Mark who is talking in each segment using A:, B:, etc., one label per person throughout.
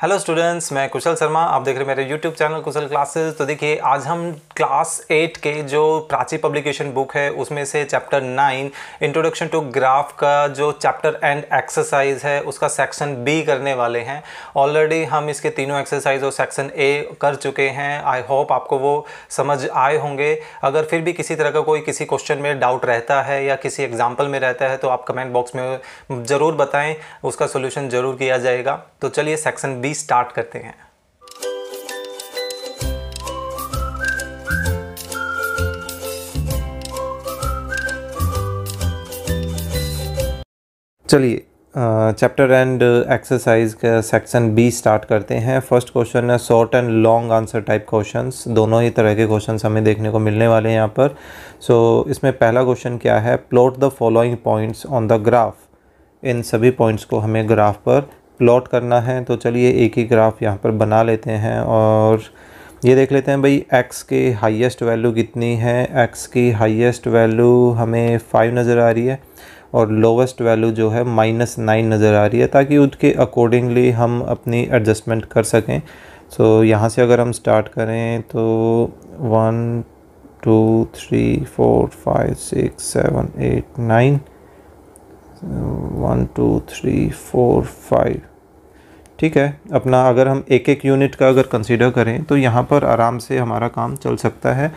A: Hello students, मैं कुशल शर्मा। आप देख रहे हैं मेरे यूट्यूब चैनल कुशल क्लासेस। तो देखिए, आज हम क्लास 8 के जो प्राची पब्लिकेशन बुक है उसमें से चैप्टर 9 इंट्रोडक्शन टू ग्राफ का जो चैप्टर एंड एक्सरसाइज है उसका सेक्शन बी करने वाले हैं। ऑलरेडी हम इसके तीनों एक्सरसाइज और सेक्शन ए कर चुके हैं। आई होप आपको वो समझ आए होंगे। अगर फिर भी किसी तरह का कोई किसी क्वेश्चन में डाउट रहता है या किसी एग्जाम्पल में रहता है तो आप कमेंट बॉक्स में ज़रूर बताएँ, उसका सोल्यूशन ज़रूर किया जाएगा। तो चलिए सेक्शन बी स्टार्ट करते हैं। चलिए चैप्टर एंड एक्सरसाइज का सेक्शन बी स्टार्ट करते हैं। फर्स्ट क्वेश्चन है short and long answer type questions. दोनों ही तरह के क्वेश्चंस हमें देखने को मिलने वाले हैं यहाँ पर। इसमें पहला क्वेश्चन क्या है, plot the following points on the graph. इन सभी पॉइंट्स को हमें ग्राफ पर प्लॉट करना है। तो चलिए एक ही ग्राफ यहाँ पर बना लेते हैं और ये देख लेते हैं भाई x के हाईएस्ट वैल्यू कितनी है। x की हाईएस्ट वैल्यू हमें 5 नज़र आ रही है और लोवेस्ट वैल्यू जो है -9 नज़र आ रही है, ताकि उसके अकॉर्डिंगली हम अपनी एडजस्टमेंट कर सकें। यहाँ से अगर हम स्टार्ट करें तो 1 2 3 4 5 6 7 8 9 1 2 3 4 5, ठीक है। अपना अगर हम एक एक यूनिट का अगर कंसीडर करें तो यहाँ पर आराम से हमारा काम चल सकता है।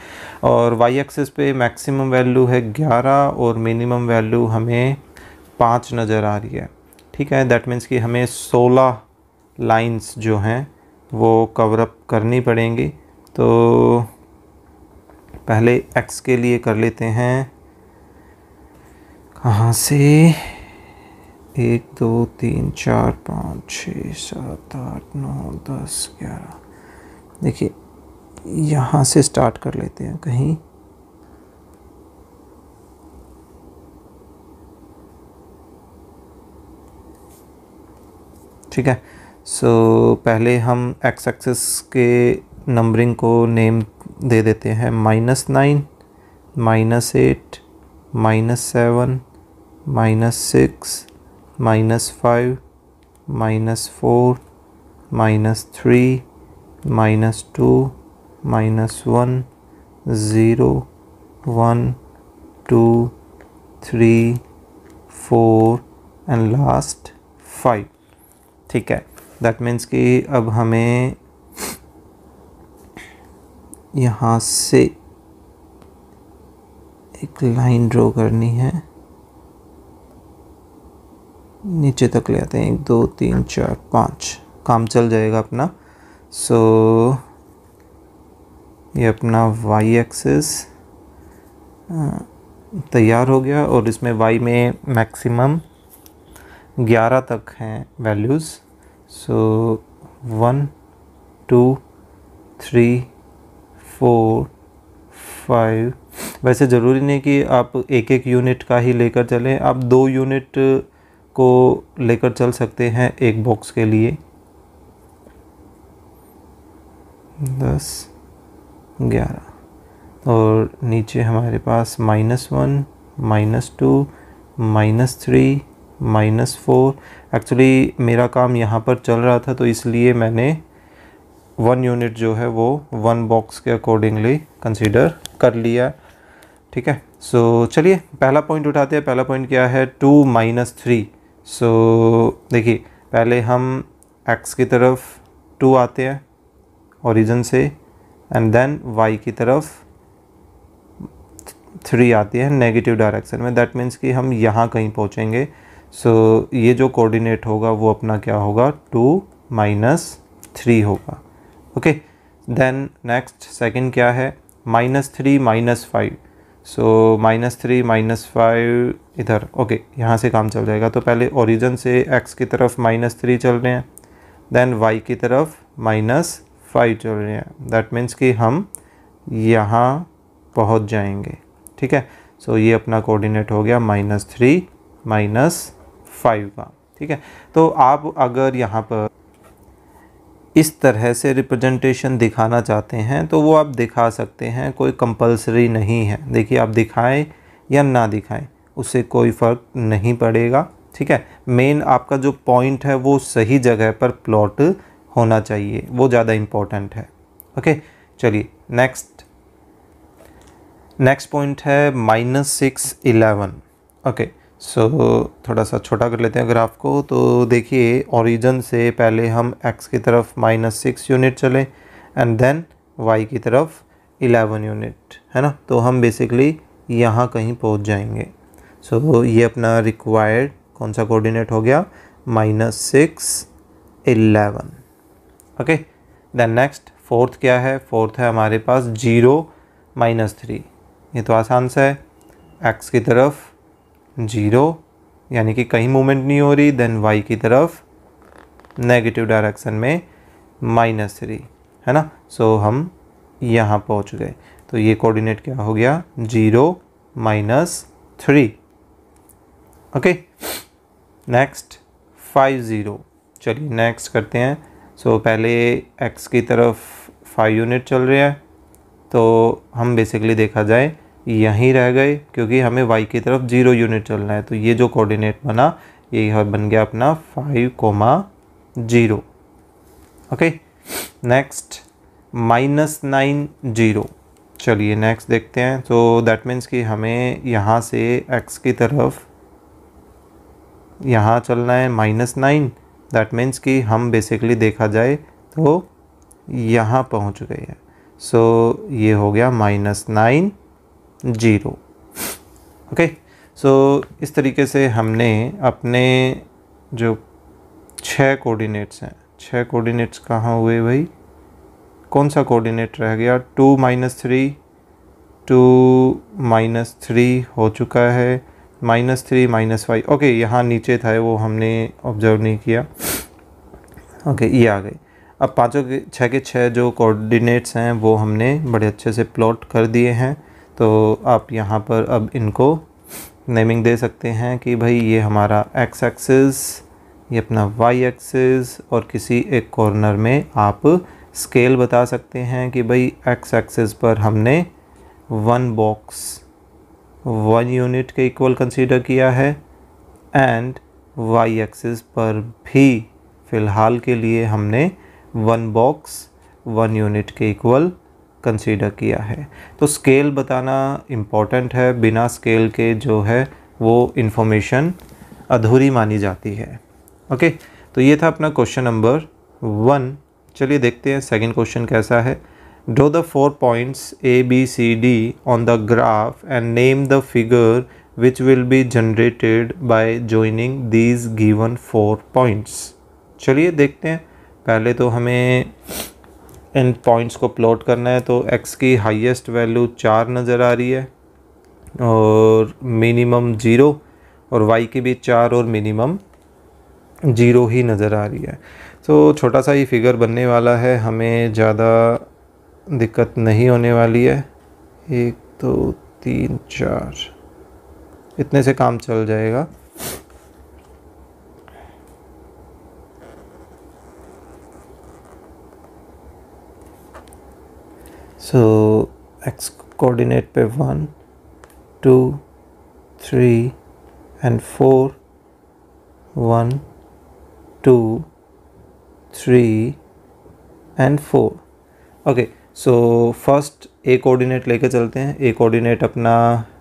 A: और वाई एक्सिस पे मैक्सिमम वैल्यू है 11 और मिनिमम वैल्यू हमें 5 नज़र आ रही है, ठीक है। दैट मीन्स कि हमें 16 लाइंस जो हैं वो कवर अप करनी पड़ेंगी। तो पहले एक्स के लिए कर लेते हैं, कहाँ से 1 2 3 4 5 6 7 8 9 10 11। देखिए यहाँ से स्टार्ट कर लेते हैं कहीं। ठीक है। पहले हम एक्स एक्सिस के नंबरिंग को नेम दे देते हैं -9 -8 -7 -6 -5 -4 -3 -2 -1 0 1 2 3 4 एंड लास्ट 5, ठीक है। दैट मीन्स कि अब हमें यहाँ से एक लाइन ड्रॉ करनी है, नीचे तक ले आते हैं 1 2 3 4 5, काम चल जाएगा अपना। ये अपना वाई एक्सिस तैयार हो गया और इसमें वाई में मैक्सिमम 11 तक हैं वैल्यूज़। 1 2 3 4 5। वैसे ज़रूरी नहीं कि आप एक एक यूनिट का ही लेकर चलें, आप 2 यूनिट को लेकर चल सकते हैं एक बॉक्स के लिए। 10 11 और नीचे हमारे पास -1 -2 -3 -4। एक्चुअली मेरा काम यहाँ पर चल रहा था तो इसलिए मैंने 1 यूनिट जो है वो 1 बॉक्स के अकॉर्डिंगली कंसीडर कर लिया, ठीक है। चलिए पहला पॉइंट उठाते हैं। पहला पॉइंट क्या है, 2 -3। देखिए पहले हम x की तरफ 2 आते हैं ओरिजिन से एंड देन y की तरफ 3 आती है नेगेटिव डायरेक्शन में। दैट मीन्स कि हम यहाँ कहीं पहुँचेंगे। ये जो कोऑर्डिनेट होगा वो अपना क्या होगा, 2 -3 होगा, ओके। देन नेक्स्ट सेकंड क्या है, -3 -5। -3 -5 इधर, ओके, यहाँ से काम चल जाएगा। तो पहले ओरिजिन से x की तरफ -3 चल रहे हैं, देन y की तरफ -5 चल रहे हैं। दैट मीन्स कि हम यहाँ पहुँच जाएंगे, ठीक है। ये अपना कोऑर्डिनेट हो गया -3 -5 का, ठीक है। तो आप अगर यहाँ पर इस तरह से रिप्रेजेंटेशन दिखाना चाहते हैं तो वो आप दिखा सकते हैं, कोई कंपलसरी नहीं है। देखिए आप दिखाएं या ना दिखाएं उससे कोई फ़र्क नहीं पड़ेगा, ठीक है। मेन आपका जो पॉइंट है वो सही जगह पर प्लॉट होना चाहिए, वो ज़्यादा इम्पोर्टेंट है। ओके, चलिए नेक्स्ट पॉइंट है -6 11। ओके, सो थोड़ा सा छोटा कर लेते हैं ग्राफ को। तो देखिए ओरिजिन से पहले हम x की तरफ -6 यूनिट चले एंड देन y की तरफ 11 यूनिट, है ना। तो हम बेसिकली यहाँ कहीं पहुँच जाएंगे। सो ये अपना रिक्वायर्ड कौन सा कोऑर्डिनेट हो गया, -6 11। ओके, देन नेक्स्ट फोर्थ क्या है, फोर्थ है हमारे पास 0 -3। ये तो आसान सा है, x की तरफ 0 यानी कि कहीं मूवमेंट नहीं हो रही, देन y की तरफ नेगेटिव डायरेक्शन में -3, है ना। सो हम यहाँ पहुँच गए। तो ये कोऑर्डिनेट क्या हो गया, 0 -3। Okay, next 5 0। चलिए नेक्स्ट करते हैं। सो पहले x की तरफ 5 यूनिट चल रहे हैं, तो हम बेसिकली देखा जाए यहीं रह गए क्योंकि हमें y की तरफ 0 यूनिट चलना है। तो ये जो कोऑर्डिनेट बना ये बन गया अपना 5 0। Okay, next -9 0। चलिए नेक्स्ट देखते हैं। तो दैट मीन्स कि हमें यहाँ से x की तरफ यहाँ चलना है -9। दैट मीन्स कि हम बेसिकली देखा जाए तो यहाँ पहुँच गए हैं। सो ये हो गया -9 0। ओके, सो इस तरीके से हमने अपने जो 6 कोऑर्डिनेट्स हैं, 6 कोऑर्डिनेट्स कहाँ हुए भाई, कौन सा कोऑर्डिनेट रह गया, 2 -3, 2 -3 हो चुका है, -3 -5। ओके, यहाँ नीचे था वो हमने ऑब्जर्व नहीं किया। ओके, ये आ गए। अब पाँचों के 6 के 6 जो कोऑर्डिनेट्स हैं वो हमने बड़े अच्छे से प्लॉट कर दिए हैं। तो आप यहाँ पर अब इनको नेमिंग दे सकते हैं कि भाई ये हमारा x एक्सिस, ये अपना y एक्सिस, और किसी एक कॉर्नर में आप स्केल बता सकते हैं कि भाई x एक्सिस पर हमने 1 बॉक्स 1 यूनिट के इक्वल कंसीडर किया है एंड y एक्सिस पर भी फ़िलहाल के लिए हमने 1 बॉक्स 1 यूनिट के इक्वल कंसीडर किया है। तो स्केल बताना इम्पॉर्टेंट है, बिना स्केल के जो है वो इन्फॉर्मेशन अधूरी मानी जाती है। ओके, तो ये था अपना क्वेश्चन नंबर 1। चलिए देखते हैं सेकंड क्वेश्चन कैसा है। Draw the 4 points A B C D on the graph and name the figure which will be generated by joining these given 4 points. चलिए देखते हैं। पहले तो हमें इन पॉइंट्स को प्लॉट करना है। तो x की हाईएस्ट वैल्यू 4 नज़र आ रही है और मिनिमम 0, और y की भी 4 और मिनिमम 0 ही नज़र आ रही है। तो छोटा सा ही फिगर बनने वाला है, हमें ज़्यादा दिक्कत नहीं होने वाली है। 1 2 3 4 इतने से काम चल जाएगा। सो x कोऑर्डिनेट पे 1 2 3 and 4, 1 2 3 and 4। Okay, so first a coordinate लेके चलते हैं। a कोऑर्डिनेट अपना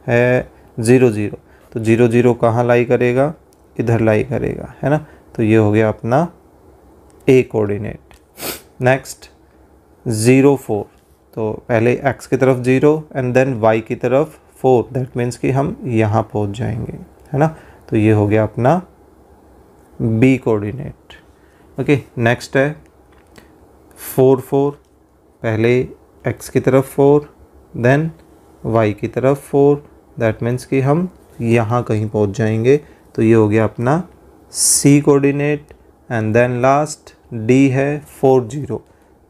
A: है 0 0, तो 0 0 कहाँ लाई करेगा, इधर लाई करेगा, है ना। तो ये हो गया अपना a कोऑर्डिनेट। नेक्स्ट 0 4, तो पहले x की तरफ 0 एंड देन y की तरफ 4, दैट मीन्स कि हम यहाँ पहुँच जाएंगे, है ना। तो ये हो गया अपना b कोऑर्डिनेट। ओके, नेक्स्ट है 4 4, पहले x की तरफ 4 देन y की तरफ 4, दैट मीन्स कि हम यहाँ कहीं पहुँच जाएंगे। तो ये हो गया अपना c coordinate and then last d है 4 0,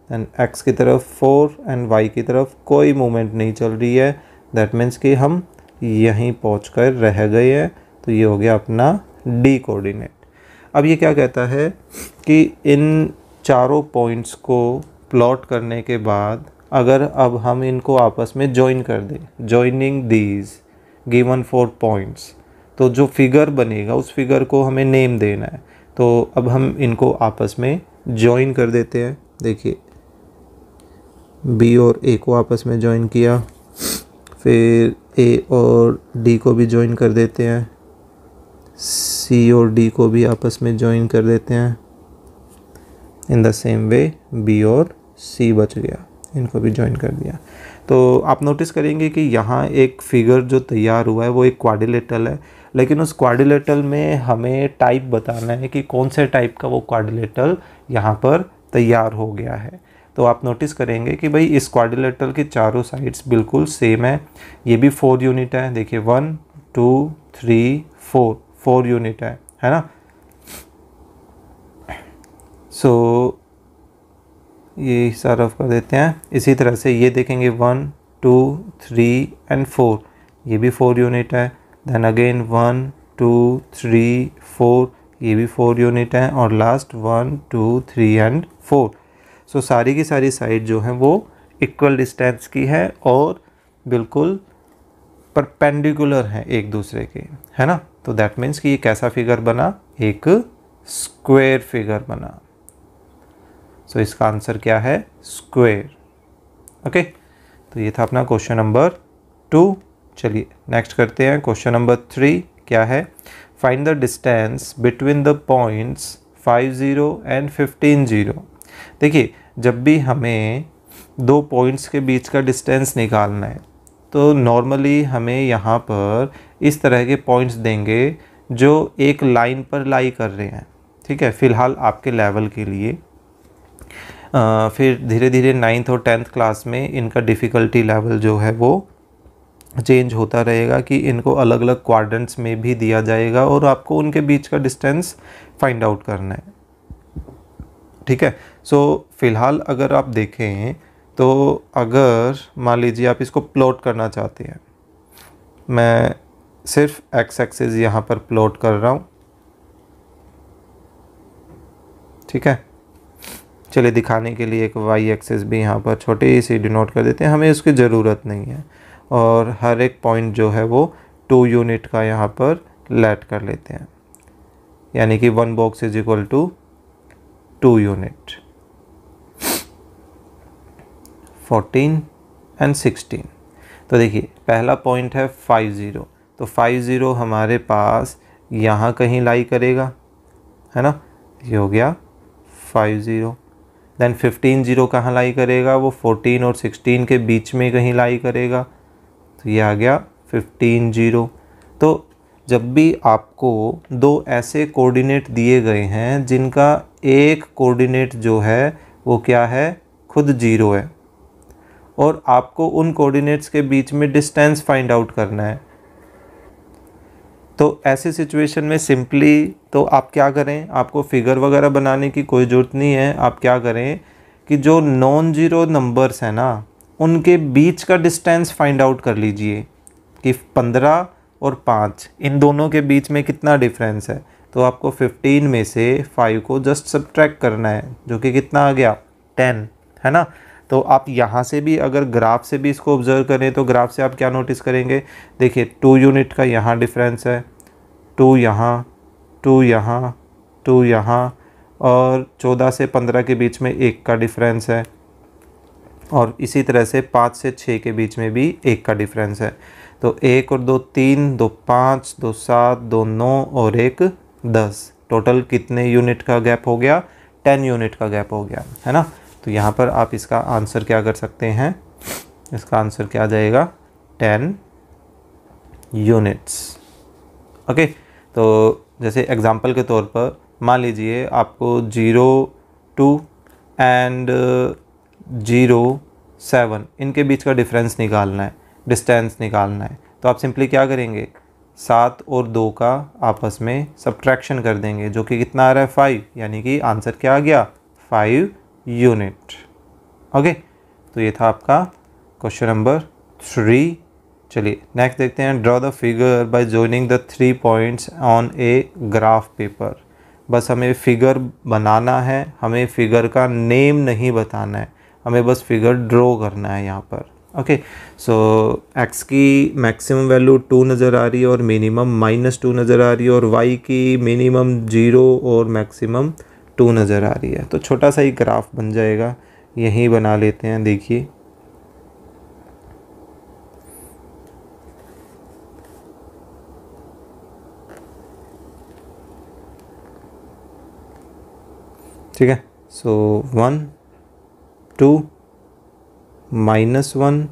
A: देन x की तरफ 4 एंड y की तरफ कोई मूवमेंट नहीं चल रही है, दैट मीन्स कि हम यहीं पहुंचकर रह गए हैं। तो ये हो गया अपना d कोऑर्डिनेट। अब ये क्या कहता है कि इन चारों पॉइंट्स को प्लॉट करने के बाद अगर अब हम इनको आपस में जॉइन कर दें, जॉइनिंग दीज गिवन 4 पॉइंट्स, तो जो फिगर बनेगा उस फिगर को हमें नेम देना है। तो अब हम इनको आपस में जॉइन कर देते हैं। देखिए बी और ए को आपस में जॉइन किया, फिर ए और डी को भी जॉइन कर देते हैं, सी और डी को भी आपस में जॉइन कर देते हैं। In the same way B और सी बच गया, इनको भी जॉइन कर दिया। तो आप नोटिस करेंगे कि यहाँ एक फिगर जो तैयार हुआ है वो एक क्वाड्रिलेटरल है, लेकिन उस क्वाड्रिलेटरल में हमें टाइप बताना है कि कौन से टाइप का वो क्वाड्रिलेटरल यहाँ पर तैयार हो गया है। तो आप नोटिस करेंगे कि भाई इस क्वाड्रिलेटरल की चारों साइड्स बिल्कुल सेम है। ये भी 4 यूनिट है, देखिए 1 2 3 4 यूनिट है ना। सो ये सारा कर देते हैं। इसी तरह से ये देखेंगे 1 2 3 एंड 4, ये भी 4 यूनिट है। देन अगेन 1 2 3 4, ये भी 4 यूनिट है। और लास्ट 1 2 3 एंड 4। सो सारी की सारी साइड जो है वो इक्वल डिस्टेंस की है और बिल्कुल परपेंडिकुलर है एक दूसरे के, है ना। तो दैट मीन्स कि ये कैसा फिगर बना, एक स्क्वायर फिगर बना। सो इसका आंसर क्या है, स्क्वायर। ओके, तो ये था अपना क्वेश्चन नंबर 2। चलिए नेक्स्ट करते हैं क्वेश्चन नंबर 3। क्या है, find the distance between the points 5 0 and 15 0। देखिए जब भी हमें दो पॉइंट्स के बीच का डिस्टेंस निकालना है तो नॉर्मली हमें यहाँ पर इस तरह के पॉइंट्स देंगे जो एक लाइन पर लाई कर रहे हैं, ठीक है, फ़िलहाल आपके लेवल के लिए। फिर धीरे धीरे 9th और 10th क्लास में इनका डिफ़िकल्टी लेवल जो है वो चेंज होता रहेगा कि इनको अलग अलग क्वाड्रेंट्स में भी दिया जाएगा और आपको उनके बीच का डिस्टेंस फाइंड आउट करना है, ठीक है। सो फ़िलहाल अगर आप देखें तो अगर मान लीजिए आप इसको प्लॉट करना चाहते हैं, मैं सिर्फ एक्स एक्सिस यहाँ पर प्लॉट कर रहा हूँ, ठीक है। चलिए दिखाने के लिए एक वाई एक्सिस भी यहाँ पर छोटी सी डिनोट कर देते हैं, हमें उसकी ज़रूरत नहीं है। और हर एक पॉइंट जो है वो 2 यूनिट का यहाँ पर लेट कर लेते हैं, यानी कि 1 box is equal to 2 unit. 14 and 16। तो देखिए पहला पॉइंट है 5 0, तो 5 0 हमारे पास यहाँ कहीं लाई करेगा, है ना, ये हो गया 5 0। देन 15 0 कहाँ लाई करेगा, वो 14 और 16 के बीच में कहीं लाई करेगा, तो ये आ गया 15 0। तो जब भी आपको दो ऐसे कोऑर्डिनेट दिए गए हैं जिनका एक कोऑर्डिनेट जो है वो क्या है, खुद 0 है, और आपको उन कोऑर्डिनेट्स के बीच में डिस्टेंस फाइंड आउट करना है, तो ऐसी सिचुएशन में सिंपली तो आप क्या करें, आपको फिगर वगैरह बनाने की कोई ज़रूरत नहीं है। आप क्या करें कि जो नॉन ज़ीरो नंबर्स हैं ना उनके बीच का डिस्टेंस फाइंड आउट कर लीजिए कि 15 और 5 इन दोनों के बीच में कितना डिफरेंस है। तो आपको 15 में से 5 को जस्ट सब्ट्रैक्ट करना है, जो कि कितना आ गया, 10, है ना। तो आप यहाँ से भी अगर ग्राफ से भी इसको ऑब्जर्व करें तो ग्राफ से आप क्या नोटिस करेंगे, देखिए 2 यूनिट का यहाँ डिफरेंस है, 2 यहाँ, 2 यहाँ, 2 यहाँ, और 14 से 15 के बीच में 1 का डिफरेंस है, और इसी तरह से 5 से 6 के बीच में भी 1 का डिफरेंस है। तो 1 और 2 3, 2 5, 2 7, 2 9 और 1 10, टोटल कितने यूनिट का गैप हो गया, 10 यूनिट का गैप हो गया, है ना। तो यहाँ पर आप इसका आंसर क्या कर सकते हैं, इसका आंसर क्या आ जाएगा, 10 यूनिट्स। ओके, तो जैसे एग्जांपल के तौर पर मान लीजिए आपको 0 2 एंड 0 7 इनके बीच का डिफरेंस निकालना है, डिस्टेंस निकालना है। तो आप सिंपली क्या करेंगे, 7 और 2 का आपस में सब्ट्रैक्शन कर देंगे, जो कि कितना आ रहा है, 5, यानी कि आंसर क्या आ गया, 5 यूनिट। ओके, तो ये था आपका क्वेश्चन नंबर 3। चलिए नेक्स्ट देखते हैं, draw the figure by joining the 3 points on a graph paper. बस हमें फिगर बनाना है, हमें फिगर का नेम नहीं बताना है, हमें बस फिगर ड्रॉ करना है यहाँ पर। ओके, सो एक्स की मैक्सिमम वैल्यू 2 नज़र आ रही है और मिनिमम -2 नज़र आ रही है, और वाई की मिनिमम 0 और मैक्सिमम 2 नज़र आ रही है। तो छोटा सा ही ग्राफ बन जाएगा, यहीं बना लेते हैं। देखिए ठीक है। सो 1 2 -1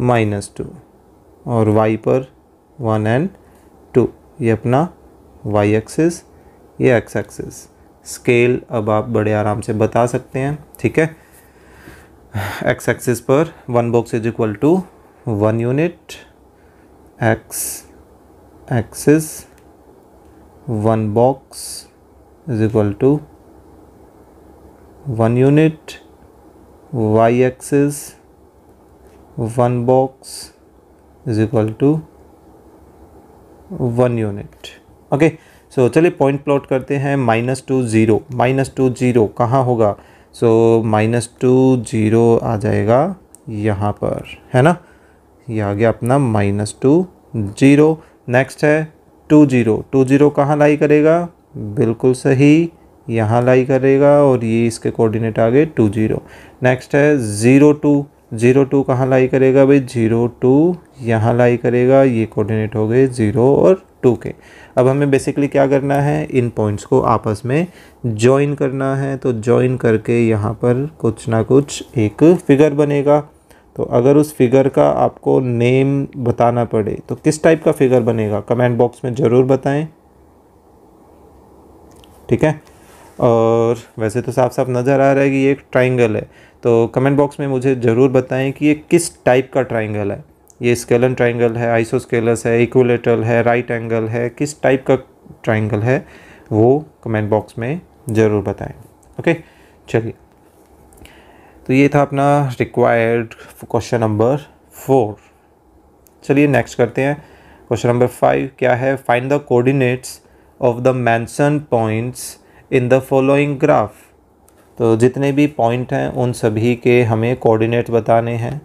A: -2 और y पर 1 एंड 2, ये अपना y एक्सिस, ये x एक्सिस। स्केल अब आप बड़े आराम से बता सकते हैं, ठीक है। x एक्सिस पर 1 box is equal to 1 unit, x axis 1 box is equal to 1 unit, y axis 1 box is equal to 1 unit. Okay, so चलिए पॉइंट प्लॉट करते हैं। -2 0, -2 0 कहाँ होगा? सो -2 0 आ जाएगा यहाँ पर, है ना। ये आ गया अपना -2 0। नेक्स्ट है 2 0, 2 0 कहाँ लाई करेगा? बिल्कुल सही, यहाँ लाई करेगा और ये इसके कोऑर्डिनेट आ गए 2 0। नेक्स्ट है 0 2, 0 2 कहाँ लाई करेगा भाई? 0 2 यहाँ लाई करेगा, ये कोऑर्डिनेट हो गए 0 और 2 के। अब हमें बेसिकली क्या करना है? इन पॉइंट्स को आपस में जॉइन करना है। तो जॉइन करके यहाँ पर कुछ ना कुछ एक फिगर बनेगा। तो अगर उस फिगर का आपको नेम बताना पड़े तो किस टाइप का फिगर बनेगा? कमेंट बॉक्स में ज़रूर बताएं, ठीक है। और वैसे तो साफ साफ नज़र आ रहा है कि ये एक ट्राइंगल है। तो कमेंट बॉक्स में मुझे ज़रूर बताएं कि ये किस टाइप का ट्राइंगल है। ये स्केलन ट्राइंगल है, आइसोस्केलस है, इक्विलेटरल है, राइट एंगल है, किस टाइप का ट्राइंगल है वो कमेंट बॉक्स में ज़रूर बताएं। ओके, चलिए, तो ये था अपना रिक्वायर्ड क्वेश्चन नंबर 4। चलिए नेक्स्ट करते हैं। क्वेश्चन नंबर 5 क्या है? Find the coordinates of the mention points in the following graph. तो जितने भी पॉइंट हैं उन सभी के हमें कोऑर्डिनेट बताने हैं।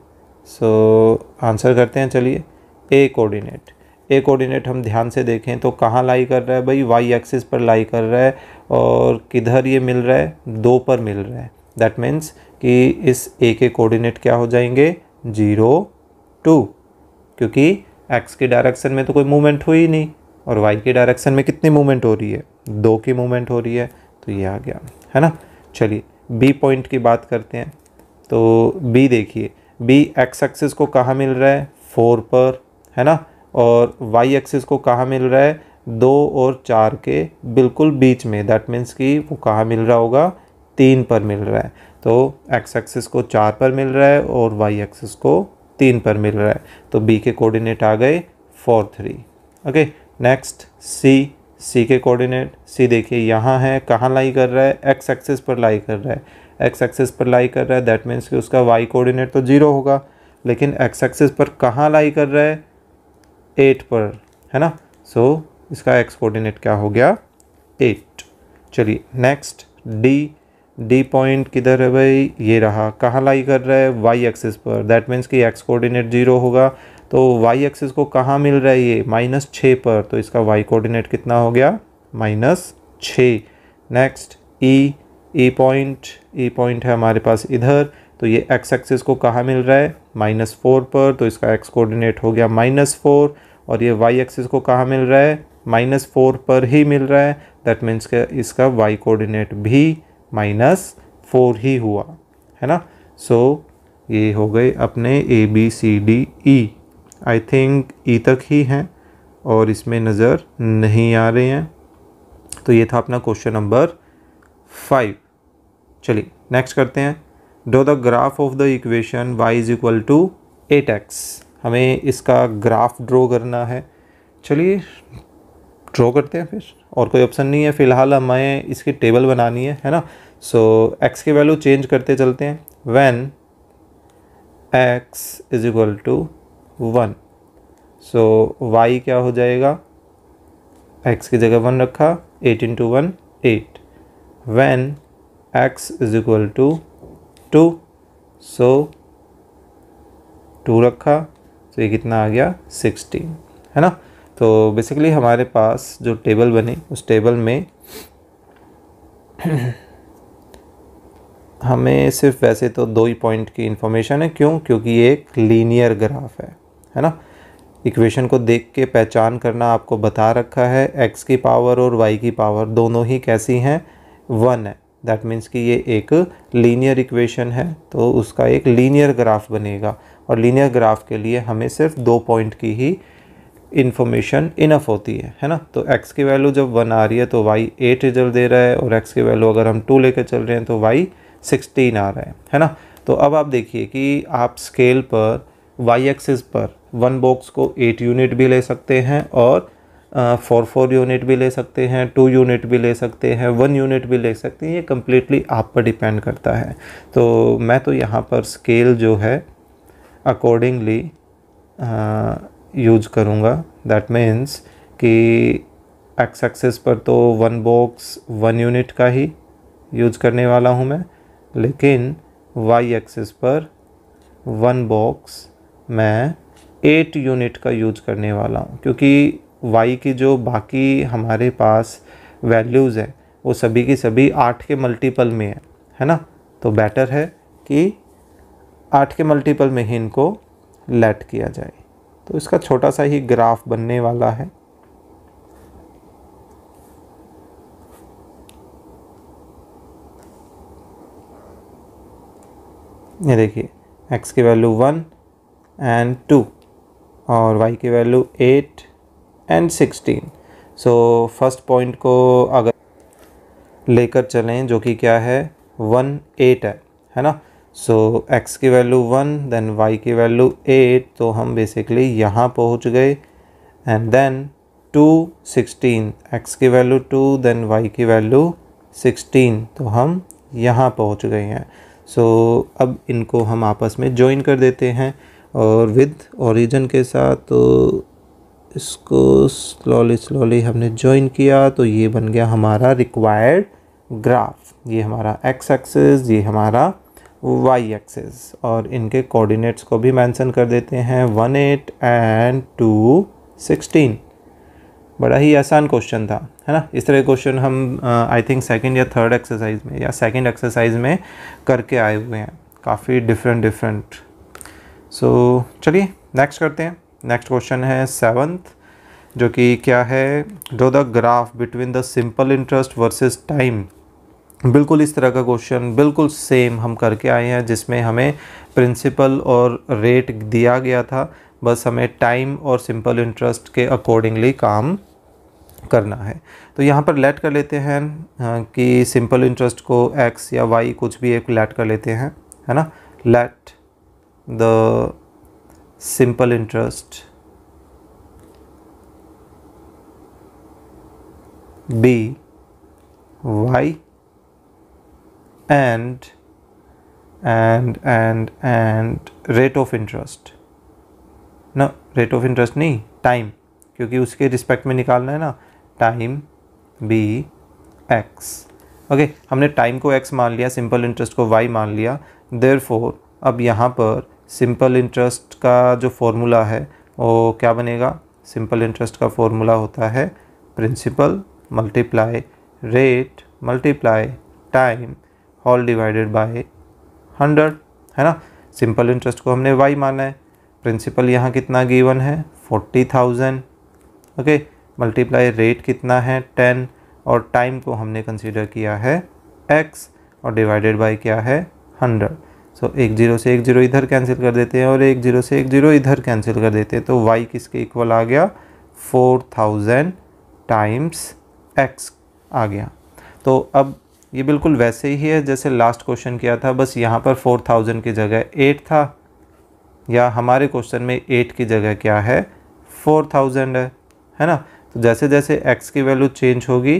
A: सो आंसर करते हैं। चलिए, ए कोऑर्डिनेट हम ध्यान से देखें तो कहाँ लाई कर रहा है भाई? वाई एक्सिस पर लाई कर रहा है। और किधर ये मिल रहा है? 2 पर मिल रहा है। दैट मीन्स कि इस ए के कोऑर्डिनेट क्या हो जाएंगे? 0 2, क्योंकि एक्स की डायरेक्शन में तो कोई मूवमेंट हुई नहीं और वाई की डायरेक्शन में कितनी मूवमेंट हो रही है? 2 की मूवमेंट हो रही है। तो ये आ गया, है ना। चलिए बी पॉइंट की बात करते हैं। तो बी देखिए, बी एक्स एक्सिस को कहाँ मिल रहा है? 4 पर, है ना। और वाई एक्सिस को कहाँ मिल रहा है? 2 और 4 के बिल्कुल बीच में। दैट मीन्स कि वो कहाँ मिल रहा होगा? 3 पर मिल रहा है। तो एक्स एक्सिस को 4 पर मिल रहा है और वाई एक्सिस को 3 पर मिल रहा है। तो बी के कोऑर्डिनेट आ गए 4 3। ओके, नेक्स्ट सी के कोऑर्डिनेट। सी देखिए यहाँ है, कहाँ लाई कर रहा है? एक्स एक्सिस पर लाई कर रहा है। एक्स एक्सिस पर लाई कर रहा है, दैट मीन्स कि उसका वाई कोऑर्डिनेट तो 0 होगा। लेकिन एक्स एक्सिस पर कहाँ लाई कर रहा है? 8 पर, है ना। सो इसका एक्स कोऑर्डिनेट क्या हो गया? 8। चलिए नेक्स्ट डी पॉइंट किधर है भाई? ये रहा। कहाँ लाई कर रहा है? वाई एक्सिस पर। दैट मीन्स कि एक्स कोऑर्डिनेट 0 होगा। तो वाई एक्सिस को कहाँ मिल रहा है? ये -6 पर। तो इसका वाई कोऑर्डिनेट कितना हो गया? -6। नेक्स्ट ई पॉइंट है हमारे पास इधर। तो ये एक्स एक्सिस को कहाँ मिल रहा है? -4 पर। तो इसका एक्स कोऑर्डिनेट हो गया -4। और ये वाई एक्सिस को कहाँ मिल रहा है? -4 पर ही मिल रहा है। दैट मीन्स कि इसका वाई कोऑर्डिनेट भी -4 ही हुआ, है ना। सो ये हो गए अपने ABCDE। आई थिंक ई तक ही हैं और इसमें नज़र नहीं आ रहे हैं। तो ये था अपना क्वेश्चन नंबर 5। चलिए नेक्स्ट करते हैं। Draw the graph of the equation y = 8x। हमें इसका ग्राफ ड्रॉ करना है। चलिए ड्रॉ करते हैं फिर, और कोई ऑप्शन नहीं है। फ़िलहाल हमें इसकी टेबल बनानी है ना। सो x की वैल्यू चेंज करते चलते हैं। व्हेन x = 1, सो y क्या हो जाएगा? x की जगह 1 रखा, 8 × 1 8। व्हेन x = 2, सो 2 रखा, तो ये कितना आ गया? 16, है ना। तो बेसिकली हमारे पास जो टेबल बनी उस टेबल में हमें सिर्फ वैसे तो 2 ही पॉइंट की इन्फॉर्मेशन है, क्यों? क्योंकि ये एक लीनियर ग्राफ है ना। इक्वेशन को देख के पहचान करना आपको बता रखा है, x की पावर और y की पावर दोनों ही कैसी हैं? 1 है। दैट मीन्स कि ये एक लीनियर इक्वेशन है, तो उसका एक लीनियर ग्राफ बनेगा, और लीनियर ग्राफ के लिए हमें सिर्फ 2 पॉइंट की ही इन्फॉर्मेशन इनफ होती है ना। तो x की वैल्यू जब 1 आ रही है तो y 8 रिजल्ट दे रहा है, और x की वैल्यू अगर हम 2 लेकर चल रहे हैं तो y 16 आ रहा है ना। तो अब आप देखिए कि आप स्केल पर y एक्सिस पर 1 बॉक्स को 8 यूनिट भी ले सकते हैं, और 4 यूनिट भी ले सकते हैं, 2 यूनिट भी ले सकते हैं, 1 यूनिट भी ले सकते हैं। ये कम्प्लीटली आप पर डिपेंड करता है। तो मैं तो यहाँ पर स्केल जो है अकॉर्डिंगली यूज करूँगा। दैट मीन्स कि एक्स एक्सिस पर तो 1 बॉक्स 1 यूनिट का ही यूज करने वाला हूँ मैं, लेकिन वाई एक्सिस पर 1 बॉक्स मैं 8 यूनिट का यूज करने वाला हूँ, क्योंकि y की जो बाकी हमारे पास वैल्यूज़ हैं वो सभी की सभी 8 के मल्टीपल में है ना। तो बेटर है कि 8 के मल्टीपल में ही इनको लेट किया जाए। तो इसका छोटा सा ही ग्राफ बनने वाला है। ये देखिए, x की वैल्यू 1 एंड 2 और y की value 8 and 16। So first point को अगर लेकर चलें जो कि क्या है 1 8 है ना। सो x की वैल्यू 1 देन y की वैल्यू 8, तो हम बेसिकली यहाँ पहुँच गए। एंड देन 2 16, x की वैल्यू 2 देन y की वैल्यू 16, तो हम यहाँ पहुँच गए हैं। सो अब इनको हम आपस में जॉइन कर देते हैं और विद ओरिजिन के साथ, तो इसको स्लोली हमने जॉइन किया, तो ये बन गया हमारा रिक्वायर्ड ग्राफ। ये हमारा x एक्सिस, ये हमारा y एक्सिस, और इनके कोऑर्डिनेट्स को भी मेंशन कर देते हैं 1 8 एंड 2 16। बड़ा ही आसान क्वेश्चन था, है ना। इस तरह क्वेश्चन हम आई थिंक सेकंड या थर्ड एक्सरसाइज में या सेकंड एक्सरसाइज में करके आए हुए हैं, काफ़ी डिफरेंट। सो चलिए नेक्स्ट करते हैं। नेक्स्ट क्वेश्चन है 7th, जो कि क्या है, draw the graph between the simple interest versus time. बिल्कुल इस तरह का क्वेश्चन बिल्कुल सेम हम करके आए हैं, जिसमें हमें प्रिंसिपल और रेट दिया गया था, बस हमें टाइम और सिंपल इंटरेस्ट के अकॉर्डिंगली काम करना है। तो यहाँ पर लेट कर लेते हैं कि सिंपल इंटरेस्ट को x या y कुछ भी एक लेट कर लेते हैं, है ना। Let the simple interest be y and rate of interest, ना रेट ऑफ इंटरेस्ट नहीं, टाइम, क्योंकि उसके रिस्पेक्ट में निकालना है ना, टाइम बी एक्स। ओके, हमने टाइम को x मान लिया, सिंपल इंटरेस्ट को y मान लिया। देयरफॉर अब यहाँ पर सिंपल इंटरेस्ट का जो फॉर्मूला है वो क्या बनेगा? सिंपल इंटरेस्ट का फॉर्मूला होता है principal multiply rate multiply time whole divided by 100, है ना। सिंपल इंटरेस्ट को हमने y माना है, प्रिंसिपल यहाँ कितना गिवन है 40,000, ओके, मल्टीप्लाई रेट कितना है 10, और टाइम को हमने कंसीडर किया है x, और डिवाइडेड बाय क्या है 100। सो एक 0 से एक 0 इधर कैंसिल कर देते हैं, और एक 0 से एक 0 इधर कैंसिल कर देते हैं, तो y किसके इक्वल आ गया 4000 टाइम्स x आ गया। तो अब ये बिल्कुल वैसे ही है जैसे लास्ट क्वेश्चन किया था, बस यहाँ पर 4000 की जगह 8 था, या हमारे क्वेश्चन में 8 की जगह क्या है 4000 है ना। तो जैसे जैसे x की वैल्यू चेंज होगी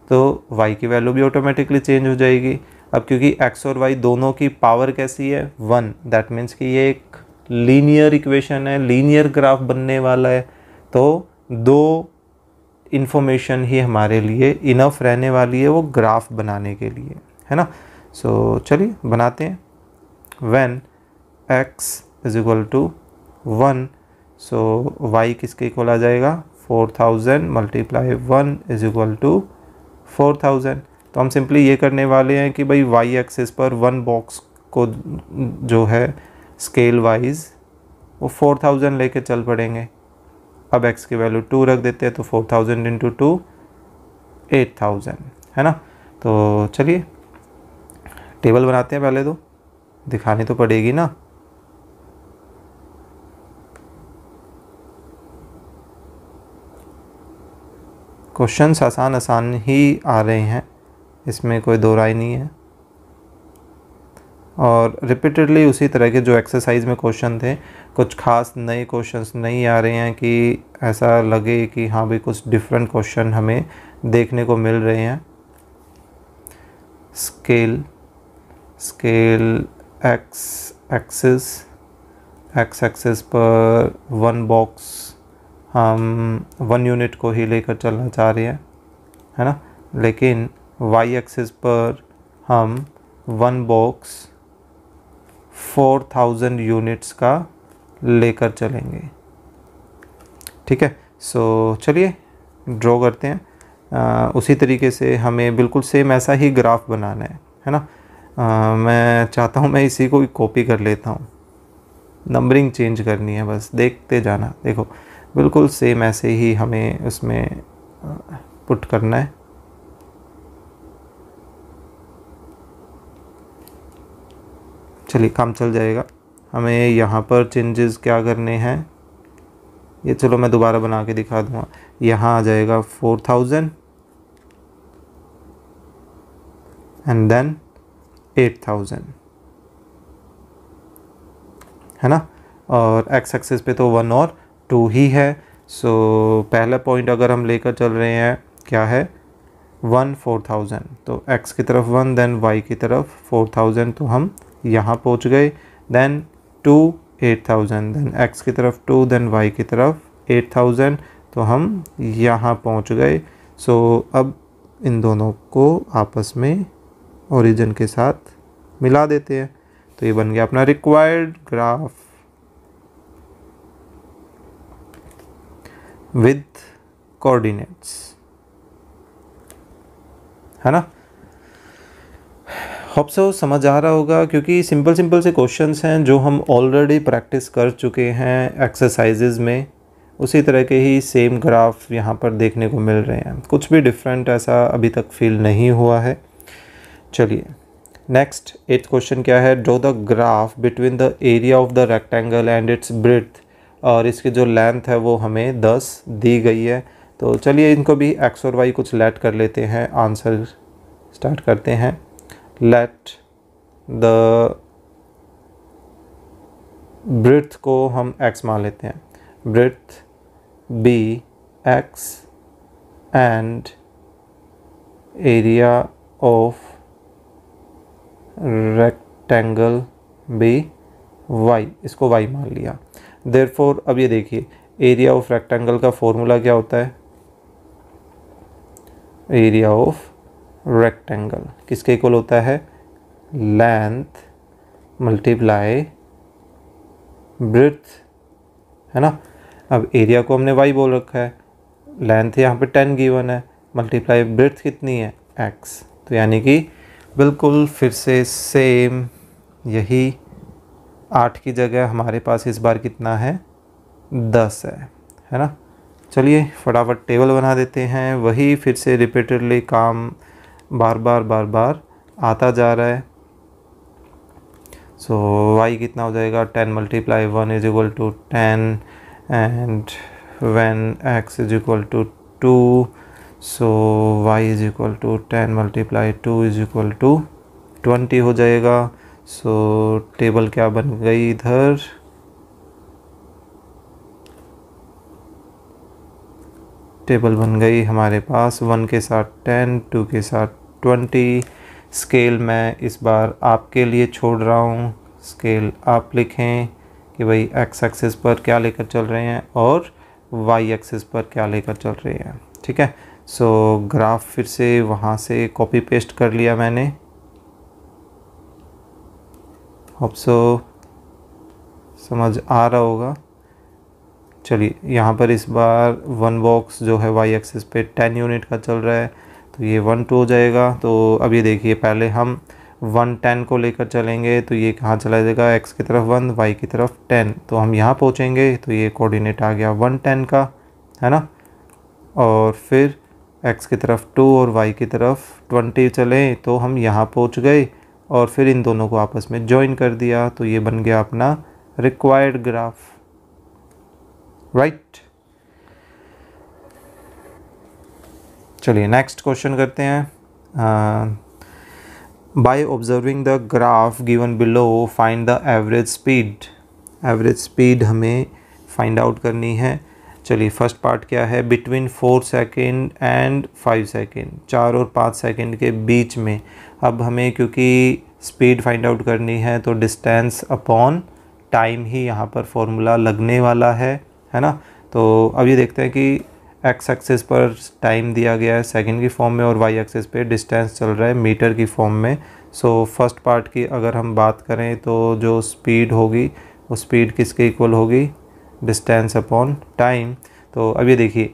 A: तो y की वैल्यू भी ऑटोमेटिकली चेंज हो जाएगी। अब क्योंकि x और y दोनों की पावर कैसी है 1, दैट मीन्स कि ये एक लीनियर इक्वेशन है, लीनियर ग्राफ बनने वाला है, तो 2 इन्फॉर्मेशन ही हमारे लिए इनफ रहने वाली है वो ग्राफ बनाने के लिए, है ना। सो चलिए बनाते हैं। When x is equal to 1, so y किसके इक्वल आ जाएगा 4000 मल्टीप्लाई 1 इज इक्वल टू 4000। तो हम सिंपली ये करने वाले हैं कि भाई वाई एक्सिस पर वन बॉक्स को जो है स्केल वाइज वो 4000 लेके चल पड़ेंगे। अब x की वैल्यू 2 रख देते हैं, तो 4000 इंटू 2 8000 है ना। तो चलिए टेबल बनाते हैं, पहले तो दिखानी तो पड़ेगी ना। क्वेश्चंस आसान ही आ रहे हैं, इसमें कोई दो राय नहीं है। और रिपीटेडली उसी तरह के जो एक्सरसाइज में क्वेश्चन थे, कुछ खास नए क्वेश्चंस नहीं आ रहे हैं कि ऐसा लगे कि हाँ भाई कुछ डिफरेंट क्वेश्चन हमें देखने को मिल रहे हैं। स्केल एक्स एक्सिस पर वन बॉक्स हम 1 यूनिट को ही लेकर चलना चाह रहे हैं, है ना। लेकिन वाई एक्सिस पर हम 1 बॉक्स 4000 यूनिट्स का लेकर चलेंगे, ठीक है। सो चलिए ड्रॉ करते हैं। उसी तरीके से हमें बिल्कुल सेम ऐसा ही ग्राफ बनाना है ना। मैं चाहता हूँ मैं इसी को भी कॉपी कर लेता हूँ, नंबरिंग चेंज करनी है बस, देखते जाना। देखो बिल्कुल सेम ऐसे ही हमें उसमें पुट करना है। चलिए काम चल जाएगा। हमें यहाँ पर चेंजेस क्या करने हैं, ये चलो मैं दोबारा बना के दिखा दूँगा। यहाँ आ जाएगा 4000 एंड देन 8000, है ना। और एक्स एक्सिस पे तो 1 और 2 ही है। सो पहला पॉइंट अगर हम लेकर चल रहे हैं क्या है 1 4000, तो x की तरफ 1 देन y की तरफ 4000, तो हम यहाँ पहुँच गए। देन 2 8000 देन x की तरफ 2 देन y की तरफ 8000, तो हम यहाँ पहुँच गए। सो अब इन दोनों को आपस में ओरिजिन के साथ मिला देते हैं, तो ये बन गया अपना रिक्वायर्ड ग्राफ विद कोऑर्डिनेट्स, है ना। होप सो समझ आ रहा होगा, क्योंकि सिंपल से क्वेश्चंस हैं जो हम ऑलरेडी प्रैक्टिस कर चुके हैं एक्सरसाइजेज में। उसी तरह के ही सेम ग्राफ यहाँ पर देखने को मिल रहे हैं, कुछ भी डिफरेंट ऐसा अभी तक फील नहीं हुआ है। चलिए नेक्स्ट 8th क्वेश्चन क्या है, draw the graph between the area of the rectangle and it's breadth. और इसकी जो लेंथ है वो हमें 10 दी गई है। तो चलिए इनको भी x और y कुछ लेट कर लेते हैं, आंसर स्टार्ट करते हैं। लेट द ब्रेड्थ को हम x मान लेते हैं, breadth be x and area of rectangle be y, इसको y मान लिया। देयरफॉर अब ये देखिए एरिया ऑफ रेक्टेंगल का फॉर्मूला क्या होता है, एरिया ऑफ रेक्टेंगल किसके इक्वल होता है, लेंथ मल्टीप्लाई ब्रेड्थ, है ना। अब एरिया को हमने y बोल रखा है, लेंथ यहाँ पे 10 गिवन है, मल्टीप्लाई ब्रेड्थ कितनी है x, तो यानी कि बिल्कुल फिर से सेम यही 8 की जगह हमारे पास इस बार कितना है 10 है ना। चलिए फटाफट टेबल बना देते हैं, वही फिर से रिपीटेडली काम बार बार आता जा रहा है। सो y कितना हो जाएगा 10 multiply 1 is equal to 10 and when x is equal to 2, so y is equal to 10 multiply 2 is equal to 20 हो जाएगा। सो टेबल क्या बन गई इधर, टेबल बन गई हमारे पास 1 के साथ 10, 2 के साथ 20। स्केल मैं इस बार आपके लिए छोड़ रहा हूँ, स्केल आप लिखें कि भाई x एक्सिस पर क्या लेकर चल रहे हैं और y एक्सिस पर क्या लेकर चल रहे हैं, ठीक है। सो ग्राफ फिर से वहाँ से कॉपी पेस्ट कर लिया मैंने, होप सो समझ आ रहा होगा। चलिए यहाँ पर इस बार वन बॉक्स जो है y एक्सिस पे 10 यूनिट का चल रहा है, तो ये 1 2 हो जाएगा। तो अब ये देखिए पहले हम 110 को लेकर चलेंगे तो ये कहाँ चला जाएगा, x की तरफ 1 y की तरफ 10, तो हम यहाँ पहुँचेंगे तो ये कोऑर्डिनेट आ गया 110 का, है ना। और फिर x की तरफ 2 और y की तरफ 20 चलें तो हम यहाँ पहुँच गए और फिर इन दोनों को आपस में जॉइन कर दिया तो ये बन गया अपना रिक्वायर्ड ग्राफ, राइट। चलिए नेक्स्ट क्वेश्चन करते हैं। By observing the graph given below find the average speed. Average speed हमें फाइंड आउट करनी है। चलिए फर्स्ट पार्ट क्या है, बिटवीन 4 सेकेंड एंड 5 सेकेंड, 4 और 5 सेकेंड के बीच में। अब हमें क्योंकि स्पीड फाइंड आउट करनी है तो डिस्टेंस अपॉन टाइम ही यहाँ पर फॉर्मूला लगने वाला है ना। तो अब ये देखते हैं कि एक्स एक्सिस पर टाइम दिया गया है सेकंड की फॉर्म में और वाई एक्सिस पे डिस्टेंस चल रहा है मीटर की फॉर्म में। सो फर्स्ट पार्ट की अगर हम बात करें तो जो स्पीड होगी वो स्पीड किसके इक्वल होगी, डिस्टेंस अपॉन टाइम। तो अब ये देखिए